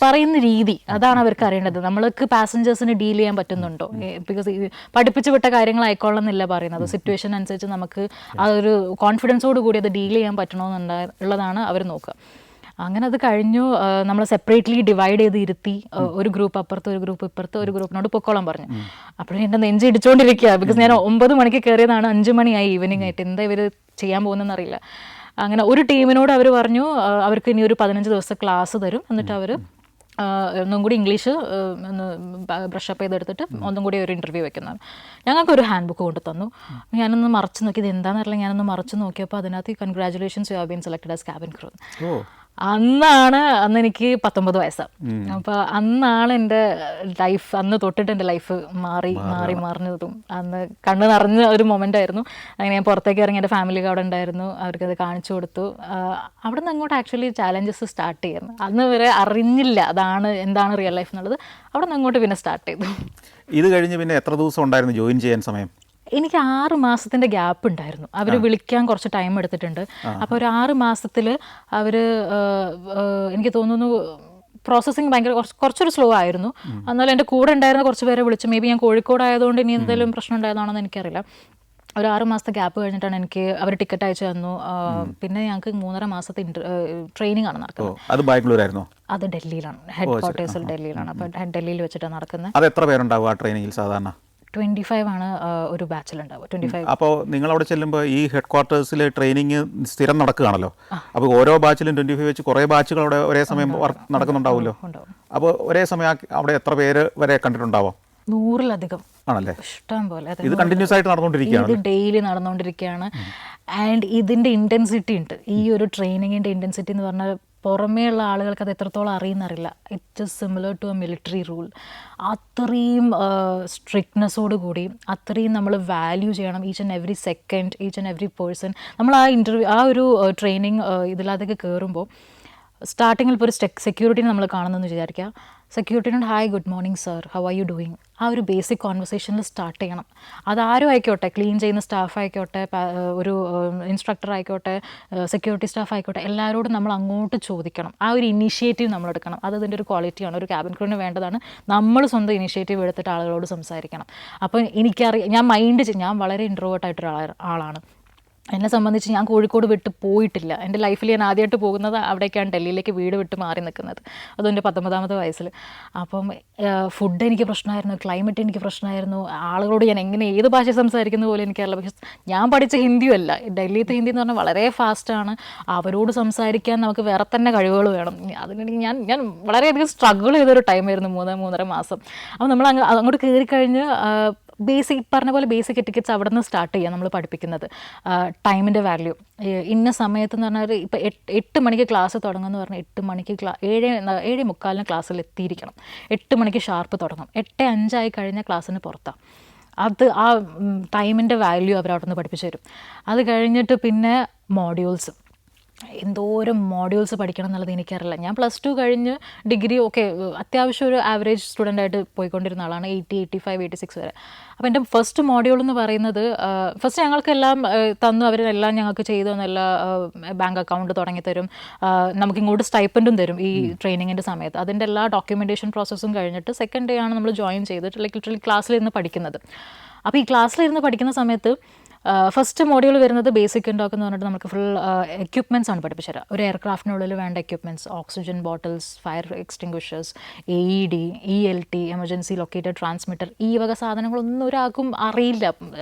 പറയുന്ന രീതി അതാണ് അവർക്ക് അറിയേണ്ടത്. നമ്മൾക്ക് പാസഞ്ചേഴ്സിന് ഡീൽ ചെയ്യാൻ പറ്റുന്നുണ്ടോ? ബിക്കോസ് പഠിപ്പിച്ചു വിട്ട കാര്യങ്ങളായിക്കൊള്ളുന്നില്ല എന്നല്ല പറയുന്നത്, സിറ്റുവേഷൻ അനുസരിച്ച് നമുക്ക് ആ ഒരു കോൺഫിഡൻസോട് കൂടി അത് ഡീൽ ചെയ്യാൻ പറ്റണമെന്നുള്ളതാണ് അവർ നോക്കുക. അങ്ങനെ അത് കഴിഞ്ഞു. നമ്മൾ സെപ്പറേറ്റ്ലി ഡിവൈഡ് ചെയ്ത് ഇരുത്തി, ഒരു ഗ്രൂപ്പ് അപ്പുറത്ത് ഒരു ഗ്രൂപ്പ് ഇപ്പുറത്ത്, ഒരു ഗ്രൂപ്പിനോട് പൊക്കോളാൻ പറഞ്ഞു. അപ്പോഴും എൻ്റെ നെഞ്ച് ഇടിച്ചുകൊണ്ടിരിക്കുക. ബിക്കോസ് ഞാൻ 9 മണിക്ക് കയറിയതാണ്, 5 മണിയായി ഈവനിങ് ആയിട്ട്. എന്താ ഇവർ ചെയ്യാൻ പോകുന്നതെന്ന് അറിയില്ല. അങ്ങനെ ഒരു ടീമിനോട് അവർ പറഞ്ഞു അവർക്ക് ഇനി ഒരു 15 ദിവസത്തെ ക്ലാസ് തരും, എന്നിട്ട് അവർ ഒന്നും കൂടി ഇംഗ്ലീഷ് ഒന്ന് ബ്രഷപ്പ് ചെയ്തെടുത്തിട്ട് ഒന്നും കൂടി ഒരു ഇൻ്റർവ്യൂ വെക്കുന്നതാണ്. ഞങ്ങൾക്കൊരു ഹാൻഡ് ബുക്ക് കൊണ്ട് തന്നു. ഞാനൊന്ന് മറച്ച് നോക്കി, ഇത് എന്താണെന്നറിയില്ല. ഞാനൊന്ന് മറച്ച് നോക്കിയപ്പോൾ അതിനകത്ത് congratulations you have been selected as cabin crew. അന്ന് എനിക്ക് 19 വയസ്സാണ്. അപ്പോൾ അന്നാണ് എൻ്റെ ലൈഫ്, അന്ന് തൊട്ടിട്ട് എൻ്റെ ലൈഫ് മാറിഞ്ഞതും. അന്ന് കണ്ണ് നിറഞ്ഞ ഒരു മൊമെൻ്റ് ആയിരുന്നു. അങ്ങനെ ഞാൻ പുറത്തേക്ക് ഇറങ്ങി, എൻ്റെ ഫാമിലിക്ക് അവിടെ ഉണ്ടായിരുന്നു, അവർക്കത് കാണിച്ചു കൊടുത്തു. അവിടെ നിന്ന് അങ്ങോട്ട് ആക്ച്വലി ചാലഞ്ചസ് സ്റ്റാർട്ട് ചെയ്യുന്നു. അന്ന് വരെ അറിഞ്ഞില്ല എന്താണ് റിയൽ ലൈഫ് എന്നുള്ളത്. അവിടെ നിന്ന് അങ്ങോട്ട് പിന്നെ സ്റ്റാർട്ട് ചെയ്തു. ഇത് കഴിഞ്ഞ് പിന്നെ എത്ര ദിവസം ഉണ്ടായിരുന്നു ജോയിൻ ചെയ്യാൻ സമയം? എനിക്ക് 6 മാസത്തിൻ്റെ ഗ്യാപ്പ് ഉണ്ടായിരുന്നു. അവർ വിളിക്കാൻ കുറച്ച് ടൈം എടുത്തിട്ടുണ്ട്. അപ്പോൾ ഒരു 6 മാസത്തിൽ അവർ, എനിക്ക് തോന്നുന്നു പ്രോസസ്സിങ് ഭയങ്കര കുറച്ചൊരു സ്ലോ ആയിരുന്നു. എന്നാലും എൻ്റെ കൂടെ ഉണ്ടായിരുന്ന കുറച്ച് പേരെ വിളിച്ചു. മേ ബി ഞാൻ കോഴിക്കോട് ആയതുകൊണ്ട് ഇനി എന്തെങ്കിലും പ്രശ്നം ഉണ്ടായതാണെന്ന് എനിക്കറിയില്ല. ഒരു 6 മാസത്തെ ഗ്യാപ്പ് കഴിഞ്ഞിട്ടാണ് എനിക്ക് അവർ ടിക്കറ്റ് അയച്ചു തന്നു. പിന്നെ ഞങ്ങൾക്ക് 3.5 മാസത്തെ ട്രെയിനിങ് ആണ് നടക്കുന്നത്. അത് ബാംഗ്ലൂരായിരുന്നോ? അത് ഡൽഹിയിലാണ്, ഹെഡ് ക്വാർട്ടേഴ്സിൽ ഡൽഹിയിലാണ്. അപ്പോൾ ഡൽഹിയിൽ വെച്ചിട്ടാണ് നടക്കുന്നത്. അത് എത്ര പേരുണ്ടാവും ആ ട്രെയിനിങ്ങിൽ സാധാരണ? 25 ആണ് ഒരു ബാച്ചിലുണ്ടാവുക. 25. അപ്പോൾ നിങ്ങൾ അവിടെ ചെല്ലുമ്പോൾ ഈ ഹെഡ് ക്വാർട്ടേഴ്സിൽ ട്രെയിനിങ് സ്ഥിരം നടക്കുകയാണല്ലോ. അപ്പോൾ ഓരോ ബാച്ചിലും 25 വെച്ച് കുറേ ബാച്ചുകൾ അവിടെ ഒരേ സമയം വർക്ക് നടക്കുന്നുണ്ടാവുമല്ലോ. അപ്പോൾ ഒരേ സമയം അവിടെ എത്ര പേര് വരെ കണ്ടിട്ടുണ്ടാവാം? 100-ലധികം ആണല്ലേ? ഇഷ്ടം പോലെ. ഇത് കണ്ടിന്യൂസ് ആയിട്ട് നടന്നുകൊണ്ടിരിക്കുകയാണ്. ഇത് ഡെയിലി നടന്നുകൊണ്ടിരിക്കുകയാണ്. ആൻഡ് ഇതിൻ്റെ ഇൻറ്റൻസിറ്റി ഉണ്ട്. ഈ ഒരു ട്രെയിനിങ്ങിൻ്റെ ഇൻറ്റൻസിറ്റി എന്ന് പറഞ്ഞാൽ പുറമേയുള്ള ആളുകൾക്ക് അത് എത്രത്തോളം അറിയുന്നറിയില്ല. It is similar to a military rule. അത്രയും സ്ട്രിക്ട്നെസ്സോട് കൂടി അത്രയും നമ്മൾ വാല്യൂ ചെയ്യണം each and every second, each and every person. നമ്മൾ ആ ഒരു ട്രെയിനിങ് ഇതിലകത്തേക്ക് കയറുമ്പോൾ സ്റ്റാർട്ടിങ്ങിൽ ഇപ്പോൾ ഒരു സെക്യൂരിറ്റിനെ നമ്മൾ കാണുന്നതെന്ന് വിചാരിക്കുക. സെക്യൂരിറ്റിനോട് hi good morning sir, how are you doing, ആ ഒരു ബേസിക് കോൺവെർസേഷനിൽ സ്റ്റാർട്ട് ചെയ്യണം. അതാരും ആയിക്കോട്ടെ, ക്ലീൻ ചെയ്യുന്ന സ്റ്റാഫ് ആയിക്കോട്ടെ, ഒരു ഇൻസ്ട്രക്ടർ ആയിക്കോട്ടെ, സെക്യൂരിറ്റി സ്റ്റാഫ് ആയിക്കോട്ടെ, എല്ലാവരോടും നമ്മൾ അങ്ങോട്ട് ചോദിക്കണം. ആ ഒരു ഇനീഷ്യേറ്റീവ് നമ്മൾ എടുക്കണം. അത് അതിൻ്റെ ഒരു ക്വാളിറ്റിയാണ്. ഒരു ക്യാബിൻ ക്രൂവിന് വേണ്ടതാണ്. നമ്മൾ സ്വന്തം ഇനീഷ്യേറ്റീവ് എടുത്തിട്ട് ആളുകളോട് സംസാരിക്കണം. അപ്പോൾ ഞാൻ വളരെ ഇൻട്രോവേർട്ടായിട്ടൊരു ആളാണ്. എന്നെ സംബന്ധിച്ച് ഞാൻ കോഴിക്കോട് വിട്ട് പോയിട്ടില്ല. എൻ്റെ ലൈഫിൽ ഞാൻ ആദ്യമായിട്ട് പോകുന്നത് അവിടേക്കാണ്, ഡൽഹിയിലേക്ക് വീട് വിട്ട് മാറി നിൽക്കുന്നത്. അതും എൻ്റെ 19ാമത്തെ വയസ്സിൽ. അപ്പം ഫുഡ് എനിക്ക് പ്രശ്നമായിരുന്നു, ക്ലൈമറ്റ് എനിക്ക് പ്രശ്നമായിരുന്നു. ആളുകളോട് ഞാൻ ഏത് ഭാഷ സംസാരിക്കുന്ന പോലെ എനിക്കറിയില്ല. പക്ഷേ ഞാൻ പഠിച്ച ഹിന്ദിയും അല്ല. ഡൽഹിയിലത്തെ ഹിന്ദി എന്ന് പറഞ്ഞാൽ വളരെ ഫാസ്റ്റാണ്. അവരോട് സംസാരിക്കാൻ നമുക്ക് വേറെ തന്നെ കഴിവുകൾ വേണം. അതിനെനിക്ക് ഞാൻ വളരെയധികം സ്ട്രഗിൾ ചെയ്തൊരു ടൈമായിരുന്നു 3.5 മാസം. അപ്പോൾ നമ്മൾ അങ്ങോട്ട് കയറിക്കഴിഞ്ഞ് പറഞ്ഞ പോലെ ബേസിക് എറ്റിക്കറ്റ്സ് അവിടെ നിന്ന് സ്റ്റാർട്ട് ചെയ്യാം നമ്മൾ പഠിപ്പിക്കുന്നത്. ടൈമിൻ്റെ വാല്യൂ, ഇന്ന സമയത്ത് എന്ന് പറഞ്ഞാൽ ഇപ്പോൾ 8 മണിക്ക് ക്ലാസ് തുടങ്ങുമെന്ന് പറഞ്ഞാൽ 8 മണിക്ക് 7:45 ക്ലാസ്സിൽ എത്തിയിരിക്കണം. 8 മണിക്ക് ഷാർപ്പ് തുടങ്ങും. 8:05 ആയി കഴിഞ്ഞാൽ ക്ലാസ്സിന് പുറത്താണ്. ആ ടൈമിൻ്റെ വാല്യൂ അവരവിടെ നിന്ന് പഠിപ്പിച്ചു തരും. അത് കഴിഞ്ഞിട്ട് പിന്നെ മോഡ്യൂൾസ്, എന്തോരം മോഡ്യൂൾസ് പഠിക്കണം എന്നുള്ളത് എനിക്കറിയില്ല. ഞാൻ +2 കഴിഞ്ഞ് ഡിഗ്രി അത്യാവശ്യം ഒരു ആവറേജ് സ്റ്റുഡൻ്റായിട്ട് പോയിക്കൊണ്ടിരുന്ന ആളാണ്, 80, 85, 86 വരെ. അപ്പോൾ എൻ്റെ ഫസ്റ്റ് മോഡ്യൂൾ എന്ന് പറയുന്നത്, ഫസ്റ്റ് ഞങ്ങൾക്കെല്ലാം തന്നു, അവരെല്ലാം ഞങ്ങൾക്ക് ചെയ്തു തന്നല്ല. ബാങ്ക് അക്കൗണ്ട് തുടങ്ങിത്തരും, നമുക്കിങ്ങോട്ട് സ്റ്റൈപ്പൻഡും തരും ഈ ട്രെയിനിങ്ങിൻ്റെ സമയത്ത്. അതിൻ്റെ എല്ലാ ഡോക്യുമെൻറ്റേഷൻ പ്രോസസ്സും കഴിഞ്ഞിട്ട് സെക്കൻഡ് ഡേ ആണ് നമ്മൾ ജോയിൻ ചെയ്തിട്ട് ലിറ്ററലി ക്ലാസ്സിലിരുന്ന് പഠിക്കുന്നത്. അപ്പോൾ ഈ ക്ലാസ്സിലിരുന്ന് പഠിക്കുന്ന സമയത്ത് ഫസ്റ്റ് മോഡ്യൂൾ വരുന്നത് ബേസിക് ഇൻഡോക്ക് എന്ന് പറഞ്ഞിട്ട് നമുക്ക് ഫുൾ എക്യുപ്മെൻറ്റ്സ് ആണ് പഠിപ്പിച്ചു തരാം. ഒരു എയർക്രാഫ്റ്റിനുള്ളിൽ വേണ്ട equipments, oxygen bottles, fire extinguishers, AED, ELT, emergency located transmitter, ഈ വക സാധനങ്ങളൊന്നും ഒരാൾക്കും അറിയില്ല.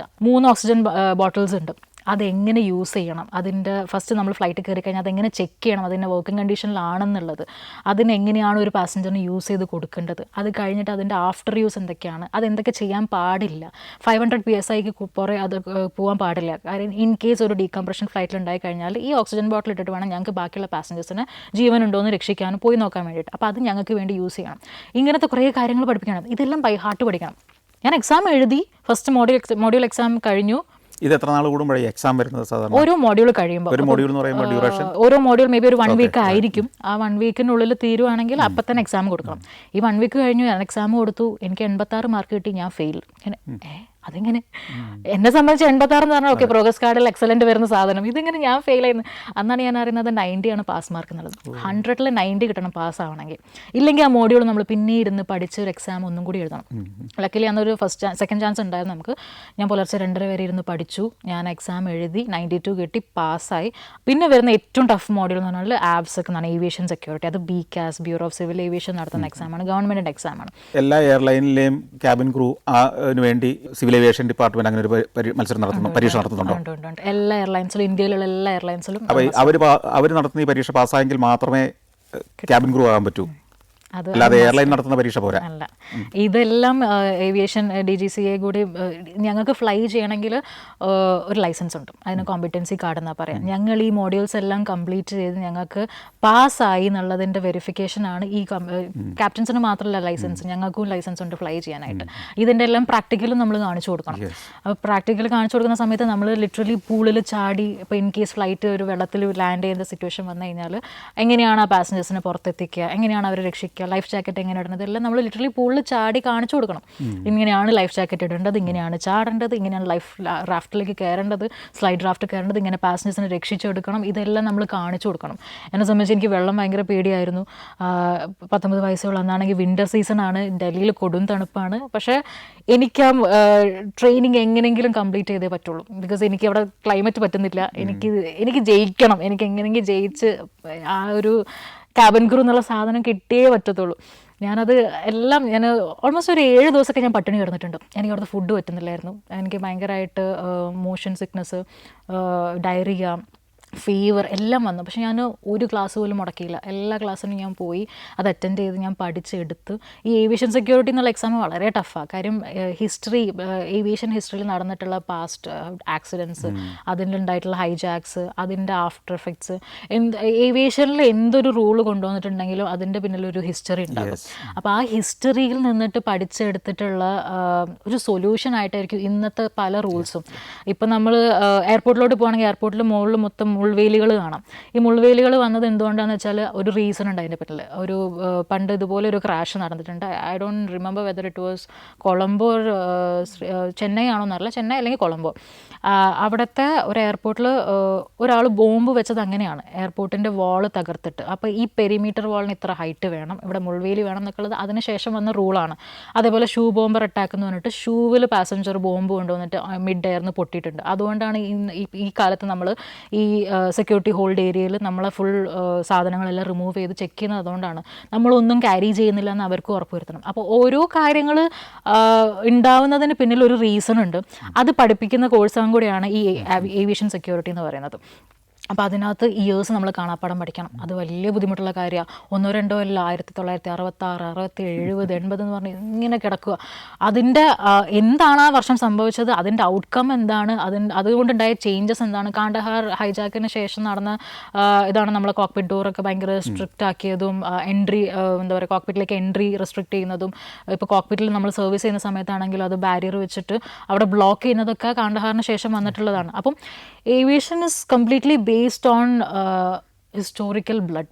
3 ഓക്സിജൻ ബോട്ടിൽസ് ഉണ്ട്. അതെങ്ങനെ യൂസ് ചെയ്യണം, അതിൻ്റെ ഫസ്റ്റ് നമ്മൾ ഫ്ലൈറ്റിൽ കയറി കഴിഞ്ഞാൽ അതെങ്ങനെ ചെക്ക് ചെയ്യണം, അതിൻ്റെ വർക്കിംഗ് കണ്ടീഷനിലാണെന്നുള്ളത്, അതിനെങ്ങനെയാണ് ഒരു പാസഞ്ചറിന് യൂസ് ചെയ്ത് കൊടുക്കേണ്ടത്, അത് കഴിഞ്ഞിട്ട് അതിൻ്റെ ആഫ്റ്റർ യൂസ് എന്തൊക്കെയാണ്, അതെന്തൊക്കെ ചെയ്യാൻ പാടില്ല, 500 PSIക്ക് പുറേ അത് പോകാൻ പാടില്ല. കാര്യം ഇൻ കേസ് ഒരു ഡീകംപ്രഷൻ ഫ്ലൈറ്റിൽ ഉണ്ടായി കഴിഞ്ഞാൽ ഈ ഓക്സിജൻ ബോട്ടിൽ ഇട്ടിട്ട് വേണം ഞങ്ങൾക്ക് ബാക്കിയുള്ള പാസഞ്ചേഴ്സിന് ജീവനുണ്ടോ എന്ന് രക്ഷിക്കാനും പോയി നോക്കാൻ വേണ്ടിയിട്ട്. അപ്പോൾ അത് ഞങ്ങൾക്ക് വേണ്ടി യൂസ് ചെയ്യണം. ഇങ്ങനത്തെ കുറേ കാര്യങ്ങൾ പഠിപ്പിക്കണം. ഇതെല്ലാം ബൈ ഹാർട്ട് പഠിക്കണം. ഞാൻ എക്സാം എഴുതി, ഫസ്റ്റ് മോഡ്യൂൾ എക്സാം കഴിഞ്ഞു. ഇത് എത്ര നാൾ കൂടുമ്പോഴേ എക്സാം വരുന്നത് സാധാരണ? ഓരോ മോഡ്യൂൾ കഴിയുമ്പോൾ, ഒരു മോഡ്യൂൾ എന്ന് പറയുമ്പോൾ ഡ്യൂറേഷൻ ഓരോ മോഡ്യൂൾ മേ ബി ഒരു 1 വീക്ക് ആയിരിക്കും. ആ 1 വീക്കിനുള്ളിൽ തീരുവാണെങ്കിൽ അപ്പം തന്നെ എക്സാം കൊടുക്കണം. ഈ 1 വീക്ക് കഴിഞ്ഞു, ഞാൻ എക്സാം കൊടുത്തു, എനിക്ക് 86 മാർക്ക് കിട്ടി, ഞാൻ ഫെയിൽ. അതിങ്ങനെ എന്നെ സംബന്ധിച്ച് 86 എന്ന് പറഞ്ഞാൽ ഓക്കെ പ്രോഗ്രസ് കാർഡിൽ എക്സലൻറ്റ് വരുന്ന സാധനം, ഇതിങ്ങനെ ഞാൻ ഫെയിൽ ആയിരുന്നു. അന്നാണ് ഞാൻ അറിയുന്നത് 90 ആണ് പാസ് മാർക്ക് എന്നുള്ളത്. 100ൽ 90 കിട്ടണം പാസ് ആവണമെങ്കിൽ. ഇല്ലെങ്കിൽ ആ മോഡ്യൂൾ നമ്മൾ പിന്നെ ഇരുന്ന് പഠിച്ച് ഒരു എക്സാം ഒന്നും കൂടി എഴുതണം. ലക്കിലി അന്നൊരു സെക്കൻഡ് ചാൻസ് ഉണ്ടായിരുന്നു നമുക്ക്. ഞാൻ പുലർച്ചെ 2:30 വരെ ഇരുന്ന് പഠിച്ചു, ഞാൻ എക്സാം എഴുതി, 92 കിട്ടി, പാസ്സായി. പിന്നെ വരുന്ന ഏറ്റവും ടഫ് മോഡ്യൂൾ എന്ന് പറഞ്ഞാൽ ആബ്സെക് എന്നാണ്, ഏവിയേഷൻ സെക്യൂരിറ്റി. അത് BCAS, bureau of civil aviation നടത്തുന്ന എക്സാമാണ്, ഗവൺമെൻറ്റിൻ്റെ എക്സാമാണ്. എല്ലാ എയർലൈനിലെയും ക്യാബിൻ ക്രൂ വേണ്ടി സിവിൽ ഏവിയേഷൻ ഡിപ്പാർട്ട്മെന്റ് അങ്ങനെ ഒരു മത്സരം നടത്തുന്നു, പരീക്ഷ നടത്തുന്നുണ്ടോ? ഉണ്ട്. എല്ലാ എയർലൈൻസിലും, ഇന്ത്യയിലുള്ള എല്ലാ എയർലൈൻസിലും. അപ്പോൾ അവർ നടത്തുന്ന ഈ പരീക്ഷ പാസ്സായെങ്കിൽ മാത്രമേ ക്യാബിൻ ക്രൂ ആകാൻ പറ്റൂ, അല്ലാതെ എയർലൈൻ നടത്തുന്ന പരീക്ഷ പോരാ. അല്ല, ഇതെല്ലാം ഏവിയേഷൻ DGCA കൂടി ഞങ്ങൾക്ക് ഫ്ലൈ ചെയ്യണമെങ്കിൽ ഒരു ലൈസൻസ് ഉണ്ട്, അതിന് കോമ്പിറ്റൻസി കാർഡ് എന്നാണ് പറയാം. ഞങ്ങൾ ഈ മോഡ്യൂൾസ് എല്ലാം കംപ്ലീറ്റ് ചെയ്ത് ഞങ്ങൾക്ക് പാസ്സായി എന്നുള്ളതിൻ്റെ വെരിഫിക്കേഷനാണ് ഈ ക്യാപ്റ്റൻസിന് മാത്രമല്ല ലൈസൻസ്, ഞങ്ങൾക്കും ലൈസൻസ് ഉണ്ട് ഫ്ലൈ ചെയ്യാനായിട്ട്. ഇതിൻ്റെ എല്ലാം പ്രാക്ടിക്കലും നമ്മൾ കാണിച്ചു കൊടുക്കണം. അപ്പോൾ പ്രാക്ടിക്കൽ കാണിച്ചു കൊടുക്കുന്ന സമയത്ത് നമ്മൾ ലിറ്ററലി പൂളിൽ ചാടി, ഇപ്പോൾ ഇൻ കേസ് ഫ്ലൈറ്റ് ഒരു വെള്ളത്തിൽ ലാൻഡ് ചെയ്യുന്ന സിറ്റുവേഷൻ വന്നു കഴിഞ്ഞാൽ എങ്ങനെയാണ് ആ പാസഞ്ചേഴ്സിനെ പുറത്തെത്തിക്കുക, എങ്ങനെയാണ് അവരെ രക്ഷിക്കുക, ലൈഫ് ജാക്കറ്റ് എങ്ങനെ ഇടുന്നത്, എല്ലാം നമ്മൾ ലിറ്ററലി പൂളിൽ ചാടി കാണിച്ചു കൊടുക്കണം. ഇങ്ങനെയാണ് ലൈഫ് ജാക്കറ്റ് ഇടേണ്ടത്, ഇങ്ങനെയാണ് ചാടേണ്ടത്, ഇങ്ങനെയാണ് ലൈഫ് റാഫ്റ്റിലേക്ക് കയറേണ്ടത്, സ്ലൈഡ് റാഫ്റ്റ് കയറേണ്ടത്, ഇങ്ങനെ പാസഞ്ചേഴ്സിനെ രക്ഷിച്ചെടുക്കണം, ഇതെല്ലാം നമ്മൾ കാണിച്ചു കൊടുക്കണം. എന്നെ സംബന്ധിച്ച് എനിക്ക് വെള്ളം ഭയങ്കര പേടിയായിരുന്നു. 19 വയസ്സുള്ള അന്നാണെങ്കിൽ വിൻ്റർ സീസണാണ്, ഡൽഹിയിൽ കൊടും തണുപ്പാണ്. പക്ഷേ എനിക്ക് ആ ട്രെയിനിങ് എങ്ങനെയെങ്കിലും കംപ്ലീറ്റ് ചെയ്തേ പറ്റുള്ളൂ. ബിക്കോസ് എനിക്ക് അവിടെ ക്ലൈമറ്റ് പറ്റുന്നില്ല, എനിക്ക് ജയിക്കണം, എനിക്ക് എങ്ങനെയെങ്കിലും ജയിച്ച് ആ ഒരു ക്യാബിൻ ക്രൂ എന്നുള്ള സാധനം കിട്ടിയേ പറ്റത്തുള്ളൂ. ഞാനത് എല്ലാം ഓൾമോസ്റ്റ് ഒരു 7 ദിവസമൊക്കെ ഞാൻ പട്ടിണി കിടന്നിട്ടുണ്ട്. എനിക്ക് അവിടുത്തെ ഫുഡ് പറ്റുന്നില്ലായിരുന്നു. എനിക്ക് ഭയങ്കരമായിട്ട് മോഷൻ സിക്നസ്, ഡയറിയ, ഫീവർ എല്ലാം വന്നു. പക്ഷെ ഞാൻ ഒരു ക്ലാസ് പോലും മുടക്കിയില്ല. എല്ലാ ക്ലാസ്സിനും ഞാൻ പോയി, അത് അറ്റൻഡ് ചെയ്ത് ഞാൻ പഠിച്ചെടുത്ത്. ഈ ഏവിയേഷൻ സെക്യൂരിറ്റി എന്നുള്ള എക്സാം വളരെ ടഫാണ്. കാര്യം ഹിസ്റ്ററി, ഏവിയേഷൻ ഹിസ്റ്ററിയിൽ നടന്നിട്ടുള്ള പാസ്റ്റ് ആക്സിഡൻറ്റ്സ്, അതിലുണ്ടായിട്ടുള്ള ഹൈജാക്സ്, അതിൻ്റെ ആഫ്റ്റർ എഫക്ട്സ്, ഏവിയേഷനിൽ എന്തൊരു റൂള് കൊണ്ടുവന്നിട്ടുണ്ടെങ്കിലും അതിൻ്റെ പിന്നിലൊരു ഹിസ്റ്ററി ഉണ്ടാകും. അപ്പോൾ ആ ഹിസ്റ്ററിയിൽ നിന്നിട്ട് പഠിച്ചെടുത്തിട്ടുള്ള ഒരു സൊല്യൂഷൻ ആയിട്ടായിരിക്കും ഇന്നത്തെ പല റൂൾസും. ഇപ്പം നമ്മൾ എയർപോർട്ടിലോട്ട് പോകുകയാണെങ്കിൽ എയർപോർട്ടിൽ മുകളിൽ മൊത്തം മുൾവേലികൾ കാണാം. ഈ മുൾവേലികൾ വന്നത് എന്തുകൊണ്ടാണെന്ന് വെച്ചാൽ ഒരു റീസൺ ഉണ്ട് അതിൻ്റെ പിന്നിൽ. ഒരു പണ്ട് ഇതുപോലെ ഒരു ക്രാഷ് നടന്നിട്ടുണ്ട്. I don't remember whether it was Colombo, Chennai ആണോ എന്നറിയില്ല, ചെന്നൈ അല്ലെങ്കിൽ കൊളംബോ. അവിടുത്തെ ഒരു എയർപോർട്ടിൽ ഒരാൾ ബോംബ് വെച്ചത് അങ്ങനെയാണ്, എയർപോർട്ടിൻ്റെ വാൾ തകർത്തിട്ട്. അപ്പോൾ ഈ പെരിമീറ്റർ വാളിന് ഇത്ര ഹൈറ്റ് വേണം, ഇവിടെ മുൾവേലി വേണം എന്നൊക്കെയുള്ളത് അതിനുശേഷം വന്ന റൂളാണ്. അതേപോലെ ഷൂ ബോംബർ അറ്റാക്ക് എന്ന് പറഞ്ഞിട്ട് ഷൂവിൽ പാസഞ്ചർ ബോംബ് കൊണ്ടുവന്നിട്ട് മിഡ് എയർന്ന് പൊട്ടിയിട്ടുണ്ട്. അതുകൊണ്ടാണ് ഈ കാലത്ത് നമ്മൾ ഈ സെക്യൂരിറ്റി ഹോൾഡ് ഏരിയയിൽ നമ്മളെ ഫുൾ സാധനങ്ങളെല്ലാം റിമൂവ് ചെയ്ത് ചെക്ക് ചെയ്യുന്നത്. അതുകൊണ്ടാണ് നമ്മളൊന്നും ക്യാരി ചെയ്യുന്നില്ല എന്ന് അവർക്ക് ഉറപ്പുവരുത്തണം. അപ്പോൾ ഓരോ കാര്യങ്ങൾ ഉണ്ടാവുന്നതിന് പിന്നിൽ ഒരു റീസൺ ഉണ്ട്. അത് പഠിപ്പിക്കുന്ന കോഴ്സും കൂടിയാണ് ഈ ഏവിയേഷൻ സെക്യൂരിറ്റി എന്ന് പറയുന്നത്. അപ്പോൾ അതിനകത്ത് ഇയേഴ്സ് നമ്മൾ കാണാപ്പാടം പഠിക്കണം. അത് വലിയ ബുദ്ധിമുട്ടുള്ള കാര്യമാണ്. 1, 2 അല്ല, 1966, 67, 80 എന്ന് പറഞ്ഞ് ഇങ്ങനെ കിടക്കുക. അതിൻ്റെ എന്താണ് ആ വർഷം സംഭവിച്ചത്, അതിൻ്റെ ഔട്ട്കം എന്താണ്, അതുകൊണ്ടുണ്ടായ ചേഞ്ചസ് എന്താണ്. കാണ്ഡഹാർ ഹൈജാക്കിന് ശേഷം നടന്ന ഇതാണ് നമ്മളെ കോക്പിറ്റ് ഡോറൊക്കെ ഭയങ്കര സ്ട്രിക്റ്റ് ആക്കിയതും, എൻട്രി എന്താ പറയുക, കോക്പിറ്റിലേക്ക് എൻട്രി റെസ്ട്രിക്റ്റ് ചെയ്യുന്നതും. ഇപ്പോൾ കോക്പിറ്റിൽ നമ്മൾ സർവീസ് ചെയ്യുന്ന സമയത്താണെങ്കിലും അത് ബാരിയർ വെച്ചിട്ട് അവിടെ ബ്ലോക്ക് ചെയ്യുന്നതൊക്കെ കാണ്ഡഹാറിന് ശേഷം വന്നിട്ടുള്ളതാണ്. അപ്പം aviation is completely based on historical blood.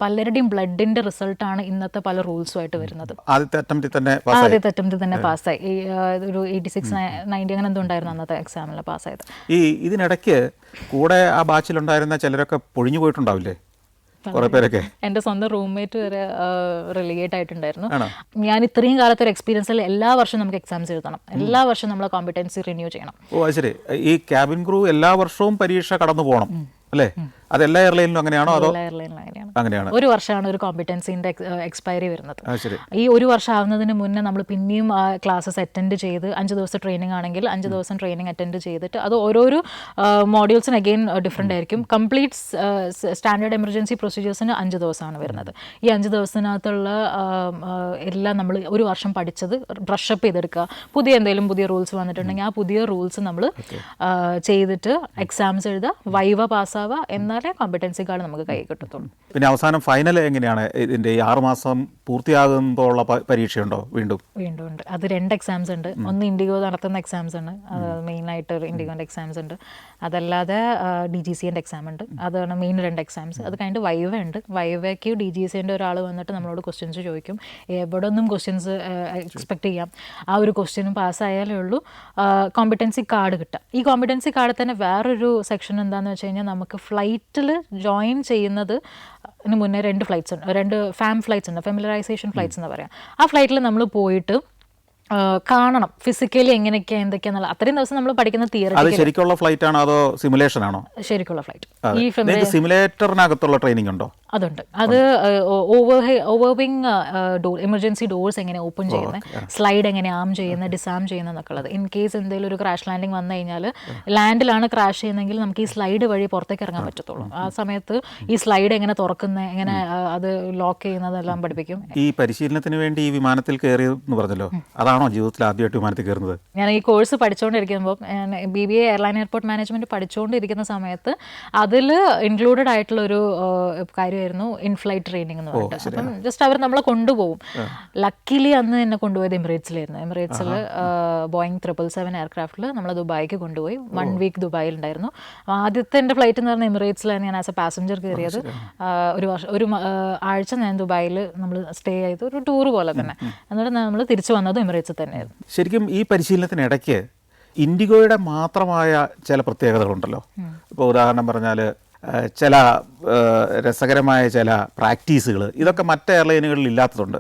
പലരുടെയും ബ്ലഡിന്റെ റിസൾട്ടാണ് ഇന്നത്തെ പല റൂൾസുമായിട്ട് വരുന്നത്. ആദ്യത്തെ അറ്റംപ്റ്റിൽ തന്നെ പാസ്സായി. ഒരു 86, 90 അങ്ങനെ എന്തോ ഉണ്ടായിരുന്നു അന്നത്തെ എക്സാമിൽ പാസ്സായത്. ഇതിനിടയ്ക്ക് കൂടെ ആ ബാച്ചിലുണ്ടായിരുന്ന ചിലരൊക്കെ പൊഴിഞ്ഞു പോയിട്ടുണ്ടാവില്ലേ? കുറേ പേരൊക്കെ എൻ്റെ സ്വന്തം റൂംമേറ്റ് വരെ റിലേറ്റ് ആയിട്ടുണ്ടായിരുന്നു. ഞാൻ ഇത്രയും കാലത്തെ ഒരു എക്സ്പീരിയൻസിൽ എല്ലാ വർഷവും നമുക്ക് എക്സാംസ് എഴുതണം, എല്ലാ വർഷവും നമ്മൾ കോമ്പിറ്റൻസി റിന്യൂ ചെയ്യണം. ഓ ശരി. ഈ ക്യാബിൻ ക്രൂ എല്ലാ വർഷവും പരീക്ഷ കടന്നു പോകണം അല്ലേ? അത് എല്ലാ എയർലൈനിലും അങ്ങനെയാണോ? അതോ അങ്ങനെയാണ്. ഒരു വർഷമാണ് ഒരു കോമ്പിറ്റൻസിന്റെ എക്സ്പയറി വരുന്നത്. ഈ ഒരു വർഷം ആവുന്നതിന് മുന്നേ നമ്മൾ പിന്നെയും ആ ക്ലാസ്സസ് അറ്റൻഡ് ചെയ്ത് 5 ദിവസം ട്രെയിനിങ് ആണെങ്കിൽ 5 ദിവസം ട്രെയിനിങ് അറ്റൻഡ് ചെയ്തിട്ട് അത് ഓരോരോ മോഡ്യൂൾസിന് അഗെയിൻ ഡിഫറെൻ്റ് ആയിരിക്കും. കംപ്ലീറ്റ് സ്റ്റാൻഡേർഡ് എമർജൻസി പ്രൊസീജിയേഴ്സിന് 5 ദിവസമാണ് വരുന്നത്. ഈ 5 ദിവസത്തിനകത്തുള്ള എല്ലാം നമ്മൾ ഒരു വർഷം പഠിച്ചത് ബ്രഷപ്പ് ചെയ്തെടുക്കുക. പുതിയ റൂൾസ് വന്നിട്ടുണ്ടെങ്കിൽ ആ പുതിയ റൂൾസ് നമ്മൾ ചെയ്തിട്ട് എക്സാംസ് എഴുതുക, വൈവ പാസ്സാവുക. എന്നാൽ എന്നാലേ കോമ്പറ്റൻസി കാർഡ് നമുക്ക് കൈ കിട്ടത്തുള്ളൂ. പിന്നെ അവസാനം ഫൈനൽ എങ്ങനെയാണ്? ഇതിൻ്റെ ഈ 6 മാസം പൂർത്തിയാകുമ്പോൾ ഉള്ള പരീക്ഷയുണ്ടോ? വീണ്ടും ഉണ്ട്. അത് 2 എക്സാംസ് ഉണ്ട്. ഒന്ന് ഇൻഡിഗോ നടത്തുന്ന എക്സാംസ് ആണ്, അത് മെയിനായിട്ട് ഇൻഡിഗോൻ്റെ എക്സാംസ് ഉണ്ട്. അതല്ലാതെ DGCൻ്റെ എക്സാം ഉണ്ട്, അതാണ് മെയിൻ 2 എക്സാംസ്. അത് കഴിഞ്ഞിട്ട് വൈവ ഉണ്ട്. വൈവയ്ക്ക് DGCൻ്റെ ഒരാൾ വന്നിട്ട് നമ്മളോട് ക്വസ്റ്റ്യൻസ് ചോദിക്കും. എവിടെ ഒന്നും ക്വസ്റ്റ്യൻസ് എക്സ്പെക്ട് ചെയ്യാം. ആ ഒരു ക്വസ്റ്റ്യനും പാസ്സായാലേ ഉള്ളൂ കോമ്പറ്റൻസി കാർഡ് കിട്ടുക. ഈ കോമ്പറ്റൻസി കാർഡ് തന്നെ വേറൊരു സെക്ഷൻ എന്താണെന്ന് വെച്ച് കഴിഞ്ഞാൽ, നമുക്ക് ഫ്ലൈറ്റിൽ ജോയിൻ ചെയ്യുന്നത് മുന്നേ 2 ഫ്ലൈറ്റ്സ് ഉണ്ട്, 2 ഫ്ലൈറ്റ്സ് ഉണ്ട്, ഫെമിലറൈസേഷൻ ഫ്ലൈറ്റ്സ് എന്ന് പറയാം. ആ ഫ്ലൈറ്റിൽ നമ്മൾ പോയിട്ട് കാണണം ഫിസിക്കലി എങ്ങനെയൊക്കെയാണ് എന്തൊക്കെയാണെന്നുള്ള. അത്രയും ദിവസം നമ്മൾ പഠിക്കുന്ന തിയറി. അത് ശരിക്കുള്ള ഫ്ലൈറ്റ് ആണോ അതോ സിമുലേഷൻ ആണോ? ശരിക്കുള്ള ഫ്ലൈറ്റ്. ഈ സിമുലേറ്ററിനകത്തുള്ള ട്രെയിനിങ് ഉണ്ടോ? അതുണ്ട്. അത് ഓവർവിങ് ഡോർ, എമർജൻസി ഡോർസ് എങ്ങനെ ഓപ്പൺ ചെയ്യുന്നത്, സ്ലൈഡ് എങ്ങനെ ആം ചെയ്യുന്നത്, ഡിസാം ചെയ്യുന്നത് എന്നൊക്കെ ഉള്ളത്. ഇൻ കേസ് എന്തെങ്കിലും ഒരു ക്രാഷ് ലാൻഡിങ് വന്നു കഴിഞ്ഞാൽ, ലാൻഡിലാണ് ക്രാഷ് ചെയ്യുന്നതെങ്കിൽ നമുക്ക് ഈ സ്ലൈഡ് വഴി പുറത്തേക്ക് ഇറങ്ങാൻ പറ്റത്തുള്ളൂ. ആ സമയത്ത് ഈ സ്ലൈഡ് എങ്ങനെ തുറക്കുന്നത്, എങ്ങനെ അത് ലോക്ക് ചെയ്യുന്നതെല്ലാം പഠിപ്പിക്കും. ഈ പരിശീലനത്തിന് വേണ്ടി ഈ വിമാനത്തിൽ കയറിയെന്ന് പറഞ്ഞല്ലോ, അതാണോ ജീവിതത്തിൽ ആദ്യമായിട്ട് വിമാനത്തിൽ കയറുന്നത്? ഞാൻ ഈ കോഴ്സ് പഠിച്ചുകൊണ്ടിരിക്കുമ്പോൾ, BBA എയർലൈൻ എയർപോർട്ട് മാനേജ്മെൻറ്റ് പഠിച്ചുകൊണ്ടിരിക്കുന്ന സമയത്ത് അതിൽ ഇൻക്ലൂഡഡ് ആയിട്ടുള്ളൊരു കാര്യമായിരുന്നു ഇൻഫ്ലൈറ്റ് ട്രെയിനിങ് എന്ന് പറഞ്ഞിട്ട്. അപ്പം ജസ്റ്റ് അവർ നമ്മളെ കൊണ്ടുപോകും. ലക്കിലി അന്ന് എന്നെ കൊണ്ടുപോയത് എമിറേറ്റ്സിലായിരുന്നു. എമിറേറ്റ്സിൽ ബോയിങ് 777 എയർക്രാഫ്റ്റിൽ നമ്മൾ ദുബായിക്ക് കൊണ്ടുപോയി. 1 വീക്ക് ദുബായിലുണ്ടായിരുന്നു. ആദ്യത്തെ എൻ്റെ ഫ്ലൈറ്റ് എന്ന് പറഞ്ഞാൽ എമിറേറ്റ്സിലാണ് ഞാൻ ആസ് എ പാസഞ്ചർ കയറിയത്. ഒരു ആഴ്ച ഞാൻ ദുബായിൽ നമ്മൾ സ്റ്റേ ചെയ്ത് ഒരു ടൂർ പോലെ തന്നെ. എന്നിട്ട് നമ്മൾ തിരിച്ചു വന്നത് എമിറേറ്റ്സ് തന്നെയായിരുന്നു. ശരിക്കും ഈ പരിശീലനത്തിനിടയ്ക്ക് ഇൻഡിഗോയുടെ മാത്രമായ ചില പ്രത്യേകതകളുണ്ടല്ലോ. ഇപ്പോൾ ഉദാഹരണം പറഞ്ഞാൽ ചില രസകരമായ ചില പ്രാക്ടീസുകൾ, ഇതൊക്കെ മറ്റ് എയർലൈനുകളിൽ ഇല്ലാത്തതുണ്ട്.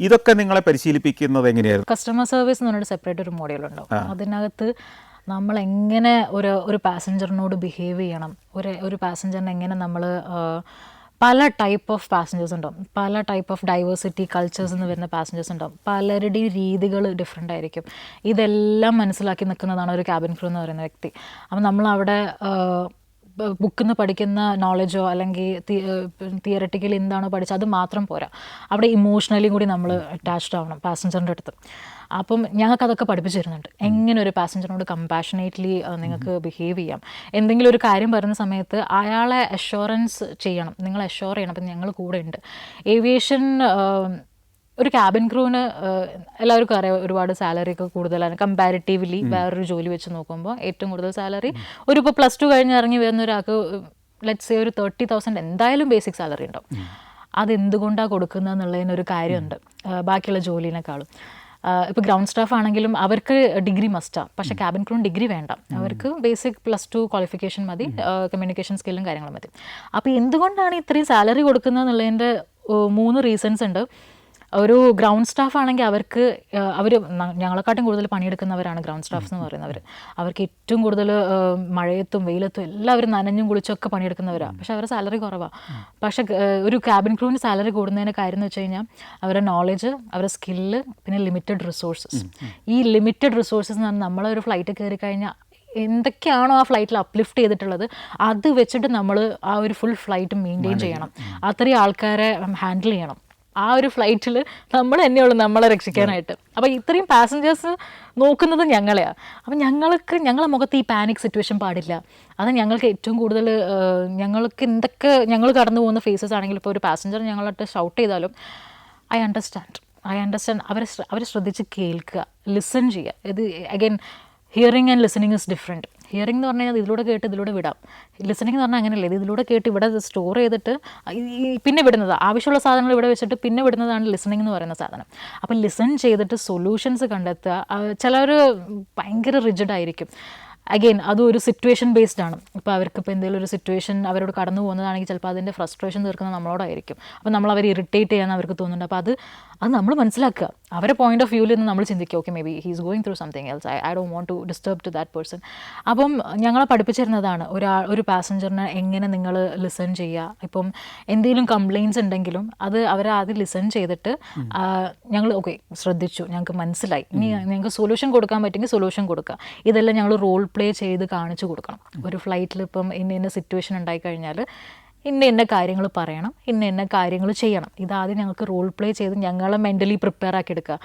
ഇതൊക്കെ നിങ്ങളെ പരിശീലിപ്പിക്കുന്നത് എങ്ങനെയായിരുന്നു? കസ്റ്റമർ സർവീസ് എന്ന് പറഞ്ഞിട്ട് സെപ്പറേറ്റ് ഒരു മോഡ്യൂൾ ഉണ്ടാവും. അതിനകത്ത് നമ്മൾ എങ്ങനെ ഒരു പാസഞ്ചറിനോട് ബിഹേവ് ചെയ്യണം, ഒരു പാസഞ്ചറിനെ എങ്ങനെ നമ്മൾ പല ടൈപ്പ് ഓഫ് പാസഞ്ചേഴ്സ് ഉണ്ടാവും, പല ടൈപ്പ് ഓഫ് ഡൈവേഴ്സിറ്റി കൾച്ചേഴ്സ് എന്ന് വരുന്ന പാസഞ്ചേഴ്സ് ഉണ്ടാവും. പലരുടെയും രീതികൾ ഡിഫറെൻ്റ് ആയിരിക്കും. ഇതെല്ലാം മനസ്സിലാക്കി നിൽക്കുന്നതാണ് ഒരു ക്യാബിൻ ക്രൂ എന്ന് പറയുന്ന വ്യക്തി. അപ്പം നമ്മളവിടെ ബുക്കിൽ നിന്ന് പഠിക്കുന്ന നോളജോ അല്ലെങ്കിൽ തിയററ്റിക്കലി എന്താണോ പഠിച്ചത് അത് മാത്രം പോരാ, അവിടെ ഇമോഷണലിയും കൂടി നമ്മൾ അറ്റാച്ച്ഡ് ആവണം പാസഞ്ചറിൻ്റെ അടുത്ത്. അപ്പം ഞങ്ങൾക്ക് അതൊക്കെ പഠിപ്പിച്ചു തരുന്നുണ്ട്. എങ്ങനെ ഒരു പാസഞ്ചറിനോട് കമ്പാഷനേറ്റ്ലി നിങ്ങൾക്ക് ബിഹേവ് ചെയ്യാം, എന്തെങ്കിലും ഒരു കാര്യം പറയുന്ന സമയത്ത് അയാളെ അഷ്വറൻസ് ചെയ്യണം, നിങ്ങൾ അഷ്വർ ചെയ്യണം. അപ്പം ഞങ്ങൾ കൂടെ ഉണ്ട്. ഏവിയേഷൻ ഒരു ക്യാബിൻ ക്രൂവിന് എല്ലാവർക്കും അറിയാം ഒരുപാട് സാലറി ഒക്കെ കൂടുതലാണ് കമ്പാരിറ്റീവ്ലി വേറൊരു ജോലി വെച്ച് നോക്കുമ്പോൾ. ഏറ്റവും കൂടുതൽ സാലറി ഇപ്പോൾ +2 കഴിഞ്ഞ് ഇറങ്ങി വരുന്ന ഒരാൾക്ക് ലെറ്റ്സ് സേ ഒരു 30,000 എന്തായാലും ബേസിക് സാലറി ഉണ്ടാവും. അതെന്തുകൊണ്ടാണ് കൊടുക്കുന്നത് എന്നുള്ളതിനൊരു കാര്യമുണ്ട് ബാക്കിയുള്ള ജോലിനേക്കാളും. ഇപ്പോൾ ഗ്രൗണ്ട് സ്റ്റാഫ് ആണെങ്കിലും അവർക്ക് ഡിഗ്രി മസ്റ്റാണ്, പക്ഷേ ക്യാബിൻ ക്രൂവിന് ഡിഗ്രി വേണ്ട. അവർക്ക് ബേസിക് +2 ക്വാളിഫിക്കേഷൻ മതി, കമ്മ്യൂണിക്കേഷൻ സ്കില്ലും കാര്യങ്ങളും മതി. അപ്പോൾ എന്തുകൊണ്ടാണ് ഇത്രയും സാലറി കൊടുക്കുന്നത് എന്നുള്ളതിൻ്റെ 3 റീസൺസ് ഉണ്ട്. ഒരു ഗ്രൗണ്ട് സ്റ്റാഫ് ആണെങ്കിൽ അവർക്ക് ഞങ്ങളെക്കാട്ടും കൂടുതൽ പണിയെടുക്കുന്നവരാണ് ഗ്രൗണ്ട് സ്റ്റാഫ് എന്ന് പറയുന്നവർ. അവർക്ക് ഏറ്റവും കൂടുതൽ മഴയത്തും വെയിലത്തും എല്ലാവരും നനഞ്ഞും കുളിച്ചൊക്കെ പണിയെടുക്കുന്നവരാണ്. പക്ഷേ അവരുടെ സാലറി കുറവാണ്. പക്ഷേ ഒരു ക്യാബിൻ ക്രൂവിന് സാലറി കൂടുന്നതിൻ്റെ കാര്യം എന്ന് വെച്ച് കഴിഞ്ഞാൽ അവരുടെ നോളജ്, അവരുടെ സ്കില്ല്, പിന്നെ ലിമിറ്റഡ് റിസോഴ്സസ്. ഈ ലിമിറ്റഡ് റിസോഴ്സസ് എന്ന് പറഞ്ഞാൽ നമ്മളൊരു ഫ്ലൈറ്റ് കയറി കഴിഞ്ഞാൽ എന്തൊക്കെയാണോ ആ ഫ്ലൈറ്റിൽ അപ്ലിഫ്റ്റ് ചെയ്തിട്ടുള്ളത് അത് വെച്ചിട്ട് നമ്മൾ ആ ഒരു ഫുൾ ഫ്ലൈറ്റ് മെയിൻറ്റെയിൻ ചെയ്യണം. അത്രയും ആൾക്കാരെ ഹാൻഡിൽ ചെയ്യണം. ആ ഒരു ഫ്ലൈറ്റിൽ നമ്മൾ തന്നെയുള്ളൂ നമ്മളെ രക്ഷിക്കാനായിട്ട്. അപ്പോൾ ഇത്രയും പാസഞ്ചേഴ്സ് നോക്കുന്നത് ഞങ്ങളെയാണ്. അപ്പം ഞങ്ങളെ മുഖത്ത് ഈ പാനിക് സിറ്റുവേഷൻ പാടില്ല. അത് ഞങ്ങൾക്ക് ഏറ്റവും കൂടുതൽ ഞങ്ങൾക്ക് എന്തൊക്കെ ഞങ്ങൾ കടന്നു പോകുന്ന ഫേസസ് ആണെങ്കിലും ഇപ്പോൾ ഒരു പാസഞ്ചർ ഞങ്ങളായിട്ട് ഷൗട്ട് ചെയ്താലും ഐ അണ്ടർസ്റ്റാൻഡ് അവരെ ശ്രദ്ധിച്ച് കേൾക്കുക, ലിസൺ ചെയ്യുക. ഇത് again hearing and listening is different. Hearing എന്ന് പറഞ്ഞാൽ ഇതിലൂടെ കേട്ട് ഇതിലൂടെ വിടാം. ലിസണിങ് എന്ന് പറഞ്ഞാൽ അങ്ങനെയല്ലേ, ഇതിലൂടെ കേട്ട് ഇവിടെ സ്റ്റോർ ചെയ്തിട്ട് പിന്നെ വിടുന്നത്, ആവശ്യമുള്ള സാധനങ്ങൾ ഇവിടെ വെച്ചിട്ട് പിന്നെ വിടുന്നതാണ് ലിസണിങ് എന്ന് പറയുന്ന സാധനം. അപ്പം ലിസൺ ചെയ്തിട്ട് സൊല്യൂഷൻസ് കണ്ടെത്തുക. ചിലർ ഭയങ്കര റിജിഡ് ആയിരിക്കും. അഗെയിൻ അതും ഒരു സിറ്റുവേഷൻ ബേസ്ഡ് ആണ്. ഇപ്പോൾ അവർക്കിപ്പോൾ എന്തെങ്കിലും ഒരു സിറ്റുവേഷൻ അവരോട് കടന്നു പോകുന്നതാണെങ്കിൽ ചിലപ്പോൾ അതിൻ്റെ ഫ്രസ്ട്രേഷൻ തീർക്കുന്നത് നമ്മളോടായിരിക്കും. അപ്പോൾ നമ്മൾ അവരെ ഇറിറ്റേറ്റ് ചെയ്യാൻ അവർക്ക് തോന്നുന്നുണ്ട്. അപ്പോൾ അത് നമ്മൾ മനസ്സിലാക്കുക. അവരുടെ പോയിന്റ് ഓഫ് വ്യൂവിൽ നിന്ന് നമ്മൾ ചിന്തിക്കുക, okay may be he's going through something else, I don't want to disturb to that person. അപ്പം ഞങ്ങളെ പഠിപ്പിച്ചിരുന്നതാണ് ഒരു പാസഞ്ചറിനെ എങ്ങനെ നിങ്ങൾ ലിസൺ ചെയ്യുക. ഇപ്പം എന്തെങ്കിലും കംപ്ലയിൻറ്റ്സ് ഉണ്ടെങ്കിലും അത് അവരെ ആദ്യം ലിസൺ ചെയ്തിട്ട് ഞങ്ങൾ ഓക്കെ ശ്രദ്ധിച്ചു, ഞങ്ങൾക്ക് മനസ്സിലായി, ഇനി ഞങ്ങൾക്ക് സൊല്യൂഷൻ കൊടുക്കാൻ പറ്റുമെങ്കിൽ സൊല്യൂഷൻ കൊടുക്കുക. ഇതെല്ലാം ഞങ്ങൾ റോൾ പ്ലേ ചെയ്ത് കാണിച്ചു കൊടുക്കണം. ഒരു ഫ്ലൈറ്റിൽ ഇപ്പം ഇന്ന സിറ്റുവേഷൻ ഉണ്ടായിക്കഴിഞ്ഞാൽ ഇന്ന കാര്യങ്ങൾ പറയണം, ഇന്ന കാര്യങ്ങൾ ചെയ്യണം. ഇതാദ്യം ഞങ്ങൾക്ക് റോൾ പ്ലേ ചെയ്ത് ഞങ്ങളെ മെൻ്റലി പ്രിപ്പയർ ആക്കി എടുക്കുക.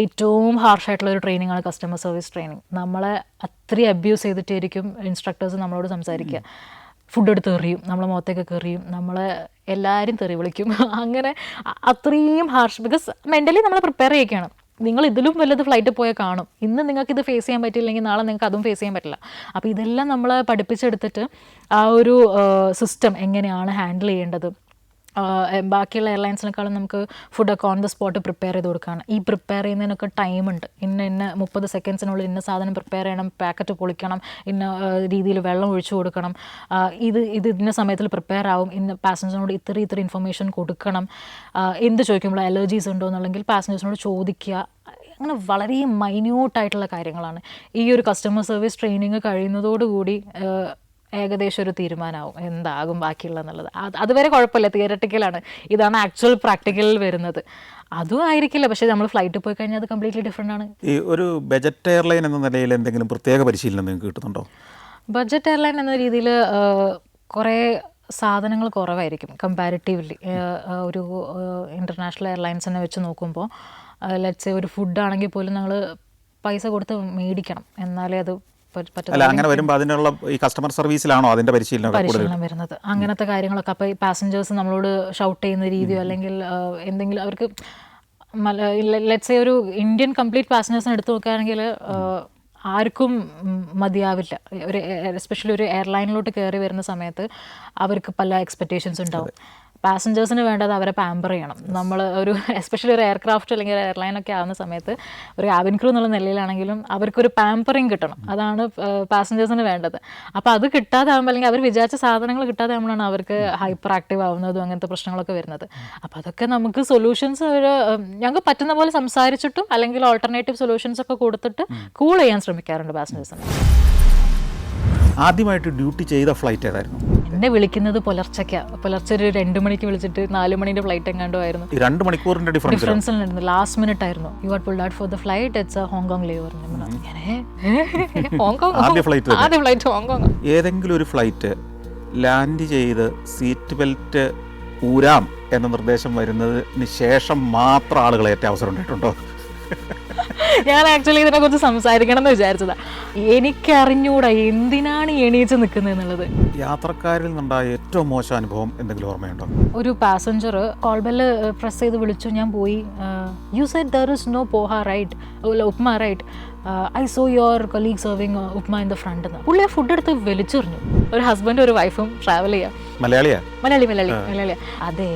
ഏറ്റവും ഹാർഷായിട്ടുള്ളൊരു ട്രെയിനിങ്ങാണ് കസ്റ്റമർ സർവീസ് ട്രെയിനിങ്. നമ്മളെ അത്രയും അബ്യൂസ് ചെയ്തിട്ടായിരിക്കും ഇൻസ്ട്രക്ടേഴ്സ് നമ്മളോട് സംസാരിക്കുക. ഫുഡ് എടുത്ത് എറിയും, നമ്മളെ മുഖത്തേക്കൊക്കെ എറിയും, നമ്മളെ എല്ലാവരും തെറി വിളിക്കും. അങ്ങനെ അത്രയും ഹാർഷ്, ബിക്കോസ് മെൻ്റലി നമ്മളെ പ്രിപ്പയർ ചെയ്യിക്കുകയാണ്. നിങ്ങൾ ഇതിലും വല്ലത് ഫ്ലൈറ്റ് പോയാൽ കാണും, ഇന്ന് നിങ്ങൾക്ക് ഇത് ഫേസ് ചെയ്യാൻ പറ്റില്ലെങ്കിൽ നാളെ നിങ്ങൾക്ക് അതും ഫേസ് ചെയ്യാൻ പറ്റില്ല. അപ്പോൾ ഇതെല്ലാം നമ്മളെ പഠിപ്പിച്ചെടുത്തിട്ട് ആ ഒരു സിസ്റ്റം എങ്ങനെയാണ് ഹാൻഡിൽ ചെയ്യേണ്ടത്. ബാക്കിയുള്ള എയർലൈൻസിനേക്കാളും നമുക്ക് ഫുഡൊക്കെ ഓൺ ദ സ്പോട്ട് പ്രിപ്പയർ ചെയ്ത് കൊടുക്കുകയാണ്. ഈ പ്രിപ്പയർ ചെയ്യുന്നതിനൊക്കെ ടൈമുണ്ട്. ഇന്ന 30 സെക്കൻഡ്സിനുള്ളിൽ ഇന്ന സാധനം പ്രിപ്പയർ ചെയ്യണം, പാക്കറ്റ് പൊളിക്കണം, ഇന്ന രീതിയിൽ വെള്ളം ഒഴിച്ചു കൊടുക്കണം, ഇത് ഇന്ന സമയത്തിൽ പ്രിപ്പയർ ആവും, ഇന്ന പാസഞ്ചറിനോട് ഇത്ര ഇൻഫർമേഷൻ കൊടുക്കണം, എന്ത് ചോദിക്കുമ്പോൾ അലർജീസ് ഉണ്ടോ എന്നുണ്ടെങ്കിൽ പാസഞ്ചേഴ്സിനോട് ചോദിക്കുക. അങ്ങനെ വളരെ മൈന്യൂട്ടായിട്ടുള്ള കാര്യങ്ങളാണ്. ഈ ഒരു കസ്റ്റമർ സർവീസ് ട്രെയിനിങ് കഴിയുന്നതോടുകൂടി ഏകദേശം ഒരു തീരുമാനമാവും എന്താകും ബാക്കിയുള്ളതെന്നുള്ളത്. അതുവരെ കുഴപ്പമില്ല, തിയററ്റിക്കലാണ്. ഇതാണ് ആക്ച്വൽ പ്രാക്ടിക്കലിൽ വരുന്നത്. അതും ആയിരിക്കില്ല, പക്ഷേ നമ്മൾ ഫ്ലൈറ്റിൽ പോയി കഴിഞ്ഞാൽ അത് കംപ്ലീറ്റ്ലി ഡിഫറെൻ്റ് ആണ്. ഈ ഒരു ബജറ്റ് എയർലൈൻ എന്ന നിലയിൽ എന്തെങ്കിലും പ്രത്യേക പരിശീലനം നിങ്ങൾക്ക് കിട്ടുന്നുണ്ടോ? ബഡ്ജറ്റ് എയർലൈൻ എന്ന രീതിയിൽ കുറേ സാധനങ്ങൾ കുറവായിരിക്കും കമ്പാരിറ്റീവ്ലി. ഒരു ഇൻ്റർനാഷണൽ എയർലൈൻസിനെ വെച്ച് നോക്കുമ്പോൾ ലെറ്റ്സ് ഒരു ഫുഡാണെങ്കിൽ പോലും നമ്മൾ പൈസ കൊടുത്ത് മേടിക്കണം, എന്നാലേ അത് അല്ല, അങ്ങനെ വരുമ്പോൾ അതിനുള്ള ഈ കസ്റ്റമർ സർവീസിലാണോ അതിൻ്റെ പരിശീലനം വരുന്നത്? അങ്ങനത്തെ കാര്യങ്ങളൊക്കെ. അപ്പോൾ ഈ പാസഞ്ചേഴ്സ് നമ്മളോട് ഷൗട്ട് ചെയ്യുന്ന രീതിയോ അല്ലെങ്കിൽ എന്തെങ്കിലും അവർക്ക് ലെറ്റ്സ് ഒരു ഇന്ത്യൻ കംപ്ലീറ്റ് പാസഞ്ചേഴ്സിനെ എടുത്തു നോക്കുകയാണെങ്കിൽ ആർക്കും മതിയാവില്ല. ഒരു എസ്പെഷ്യലി ഒരു എയർലൈനിലോട്ട് കയറി വരുന്ന സമയത്ത് അവർക്ക് പല എക്സ്പെക്റ്റേഷൻസ് ഉണ്ടാവും. പാസഞ്ചേഴ്സിന് വേണ്ടത് അവരെ പാമ്പർ ചെയ്യണം. നമ്മൾ ഒരു എസ്പെഷ്യലി ഒരു എയർക്രാഫ്റ്റ് അല്ലെങ്കിൽ ഒരു എയർലൈനൊക്കെ ആവുന്ന സമയത്ത് ഒരു ക്യാബിൻ ക്രൂ എന്നുള്ള നിലയിലാണെങ്കിലും അവർക്കൊരു പാമ്പറിങ് കിട്ടണം. അതാണ് പാസഞ്ചേഴ്സിന് വേണ്ടത്. അപ്പോൾ അത് കിട്ടാതെ ആകുമ്പോൾ അല്ലെങ്കിൽ അവർ വിചാരിച്ച സാധനങ്ങൾ കിട്ടാതെ ആകുമ്പോഴാണ് അവർക്ക് ഹൈപ്പർ ആക്റ്റീവ് ആവുന്നതും അങ്ങനത്തെ പ്രശ്നങ്ങളൊക്കെ വരുന്നത്. അപ്പോൾ അതൊക്കെ നമുക്ക് സൊല്യൂഷൻസ് ഞങ്ങൾക്ക് പറ്റുന്ന പോലെ സംസാരിച്ചിട്ടും അല്ലെങ്കിൽ ഓൾട്ടർനേറ്റീവ് സൊല്യൂഷൻസ് ഒക്കെ കൊടുത്തിട്ട് കൂൾ ചെയ്യാൻ ശ്രമിക്കാറുണ്ട് പാസഞ്ചേഴ്സിന്. ആദ്യമായിട്ട് ഡ്യൂട്ടി ചെയ്ത ഫ്ലൈറ്റ് ഏതായിരുന്നു? എന്നെ വിളിക്കുന്നത് പുലർച്ചെ ഒരു 2 മണിക്ക് വിളിച്ചിട്ട് 4 മണിൻ്റെ ഫ്ലൈറ്റ് എങ്ങാണ്ടോ ആയിരുന്നു. 2 മണിക്കൂറിൻ്റെ ഡിഫറൻസ് ഉണ്ടായിരുന്നു. ലാസ്റ്റ് മിനിറ്റ് ആയിരുന്നു. You are pulled out for the flight, it's Hong Kong layover. ആദ്യ ഫ്ലൈറ്റ് ഹോങ്കോങ്. ഏതെങ്കിലും ഒരു ഫ്ലൈറ്റ് ലാൻഡ് ചെയ്ത് സീറ്റ് ബെൽറ്റ് ഊരാം എന്ന നിർദ്ദേശം വരുന്നതിന് ശേഷം മാത്രം ആളുകൾ ഏറ്റ അവസരം ഉണ്ടായിട്ടുണ്ടോ? ഞാൻ ആക്ച്വലി ഇതിനെക്കുറിച്ച് സംസാരിക്കണം എന്ന് വിചാരിച്ചതാ. എനിക്കറിഞ്ഞൂടാ എന്തിനാണ് എണീച്ച് നിൽക്കുന്നത് എന്നുള്ളത്. യാത്രക്കാരിൽ നിന്നുണ്ടായ ഏറ്റവും മോശം അനുഭവം എന്തെങ്കിലും ഓർമ്മയുണ്ടോ? ഒരു പാസഞ്ചർ കോൾ ബെല്ല് പ്രസ് ചെയ്ത് വിളിച്ചു. ഞാൻ പോയി. You said there is no poha right, upma right, I saw your colleague serving upma in the front എന്ന്. പുള്ളി ആ ഫുഡ് എടുത്ത് വലിച്ചെറിഞ്ഞു. ഒരു ഹസ്ബൻഡും ഒരു വൈഫും ട്രാവൽ ചെയ്യാം. മലയാളിയാ? മലയാളി. അതെ,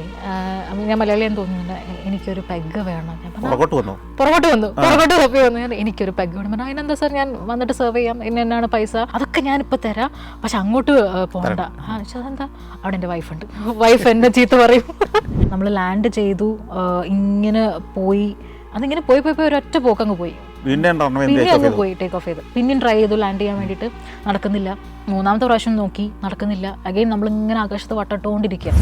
ഞാൻ മലയാളിയെന്ന് തോന്നുന്നില്ല. എനിക്കൊരു പെഗ് വേണം. പുറകോട്ട് വന്നു. എനിക്കൊരു പെഗ് വേണം. അതിനെന്താ സാർ, ഞാൻ വന്നിട്ട് സെർവ് ചെയ്യാം, എന്നാണ് പൈസ, അതൊക്കെ ഞാനിപ്പോൾ തരാം, പക്ഷെ അങ്ങോട്ട് പോകണ്ട. അതെന്താ, അവിടെ എൻ്റെ വൈഫുണ്ട്, വൈഫ് എന്നെ ചീത്ത പറയും. നമ്മൾ ലാൻഡ് ചെയ്തു, ഇങ്ങനെ പോയി, അതിങ്ങനെ പോയി ഒരൊറ്റ പോക്കങ്ങ് പോയി. പിന്നെ അങ്ങ് പോയി ടേക്ക് ഓഫ് ചെയ്ത്. പിന്നെയും ട്രൈ ചെയ്തു ലാൻഡ് ചെയ്യാൻ വേണ്ടിയിട്ട്, നടക്കുന്നില്ല. 3ാമത്തെ പ്രാവശ്യം നോക്കി, നടക്കുന്നില്ല. അഗൈൻ നമ്മളിങ്ങനെ ആകാശത്ത് വട്ടട്ടോണ്ടിരിക്കുക.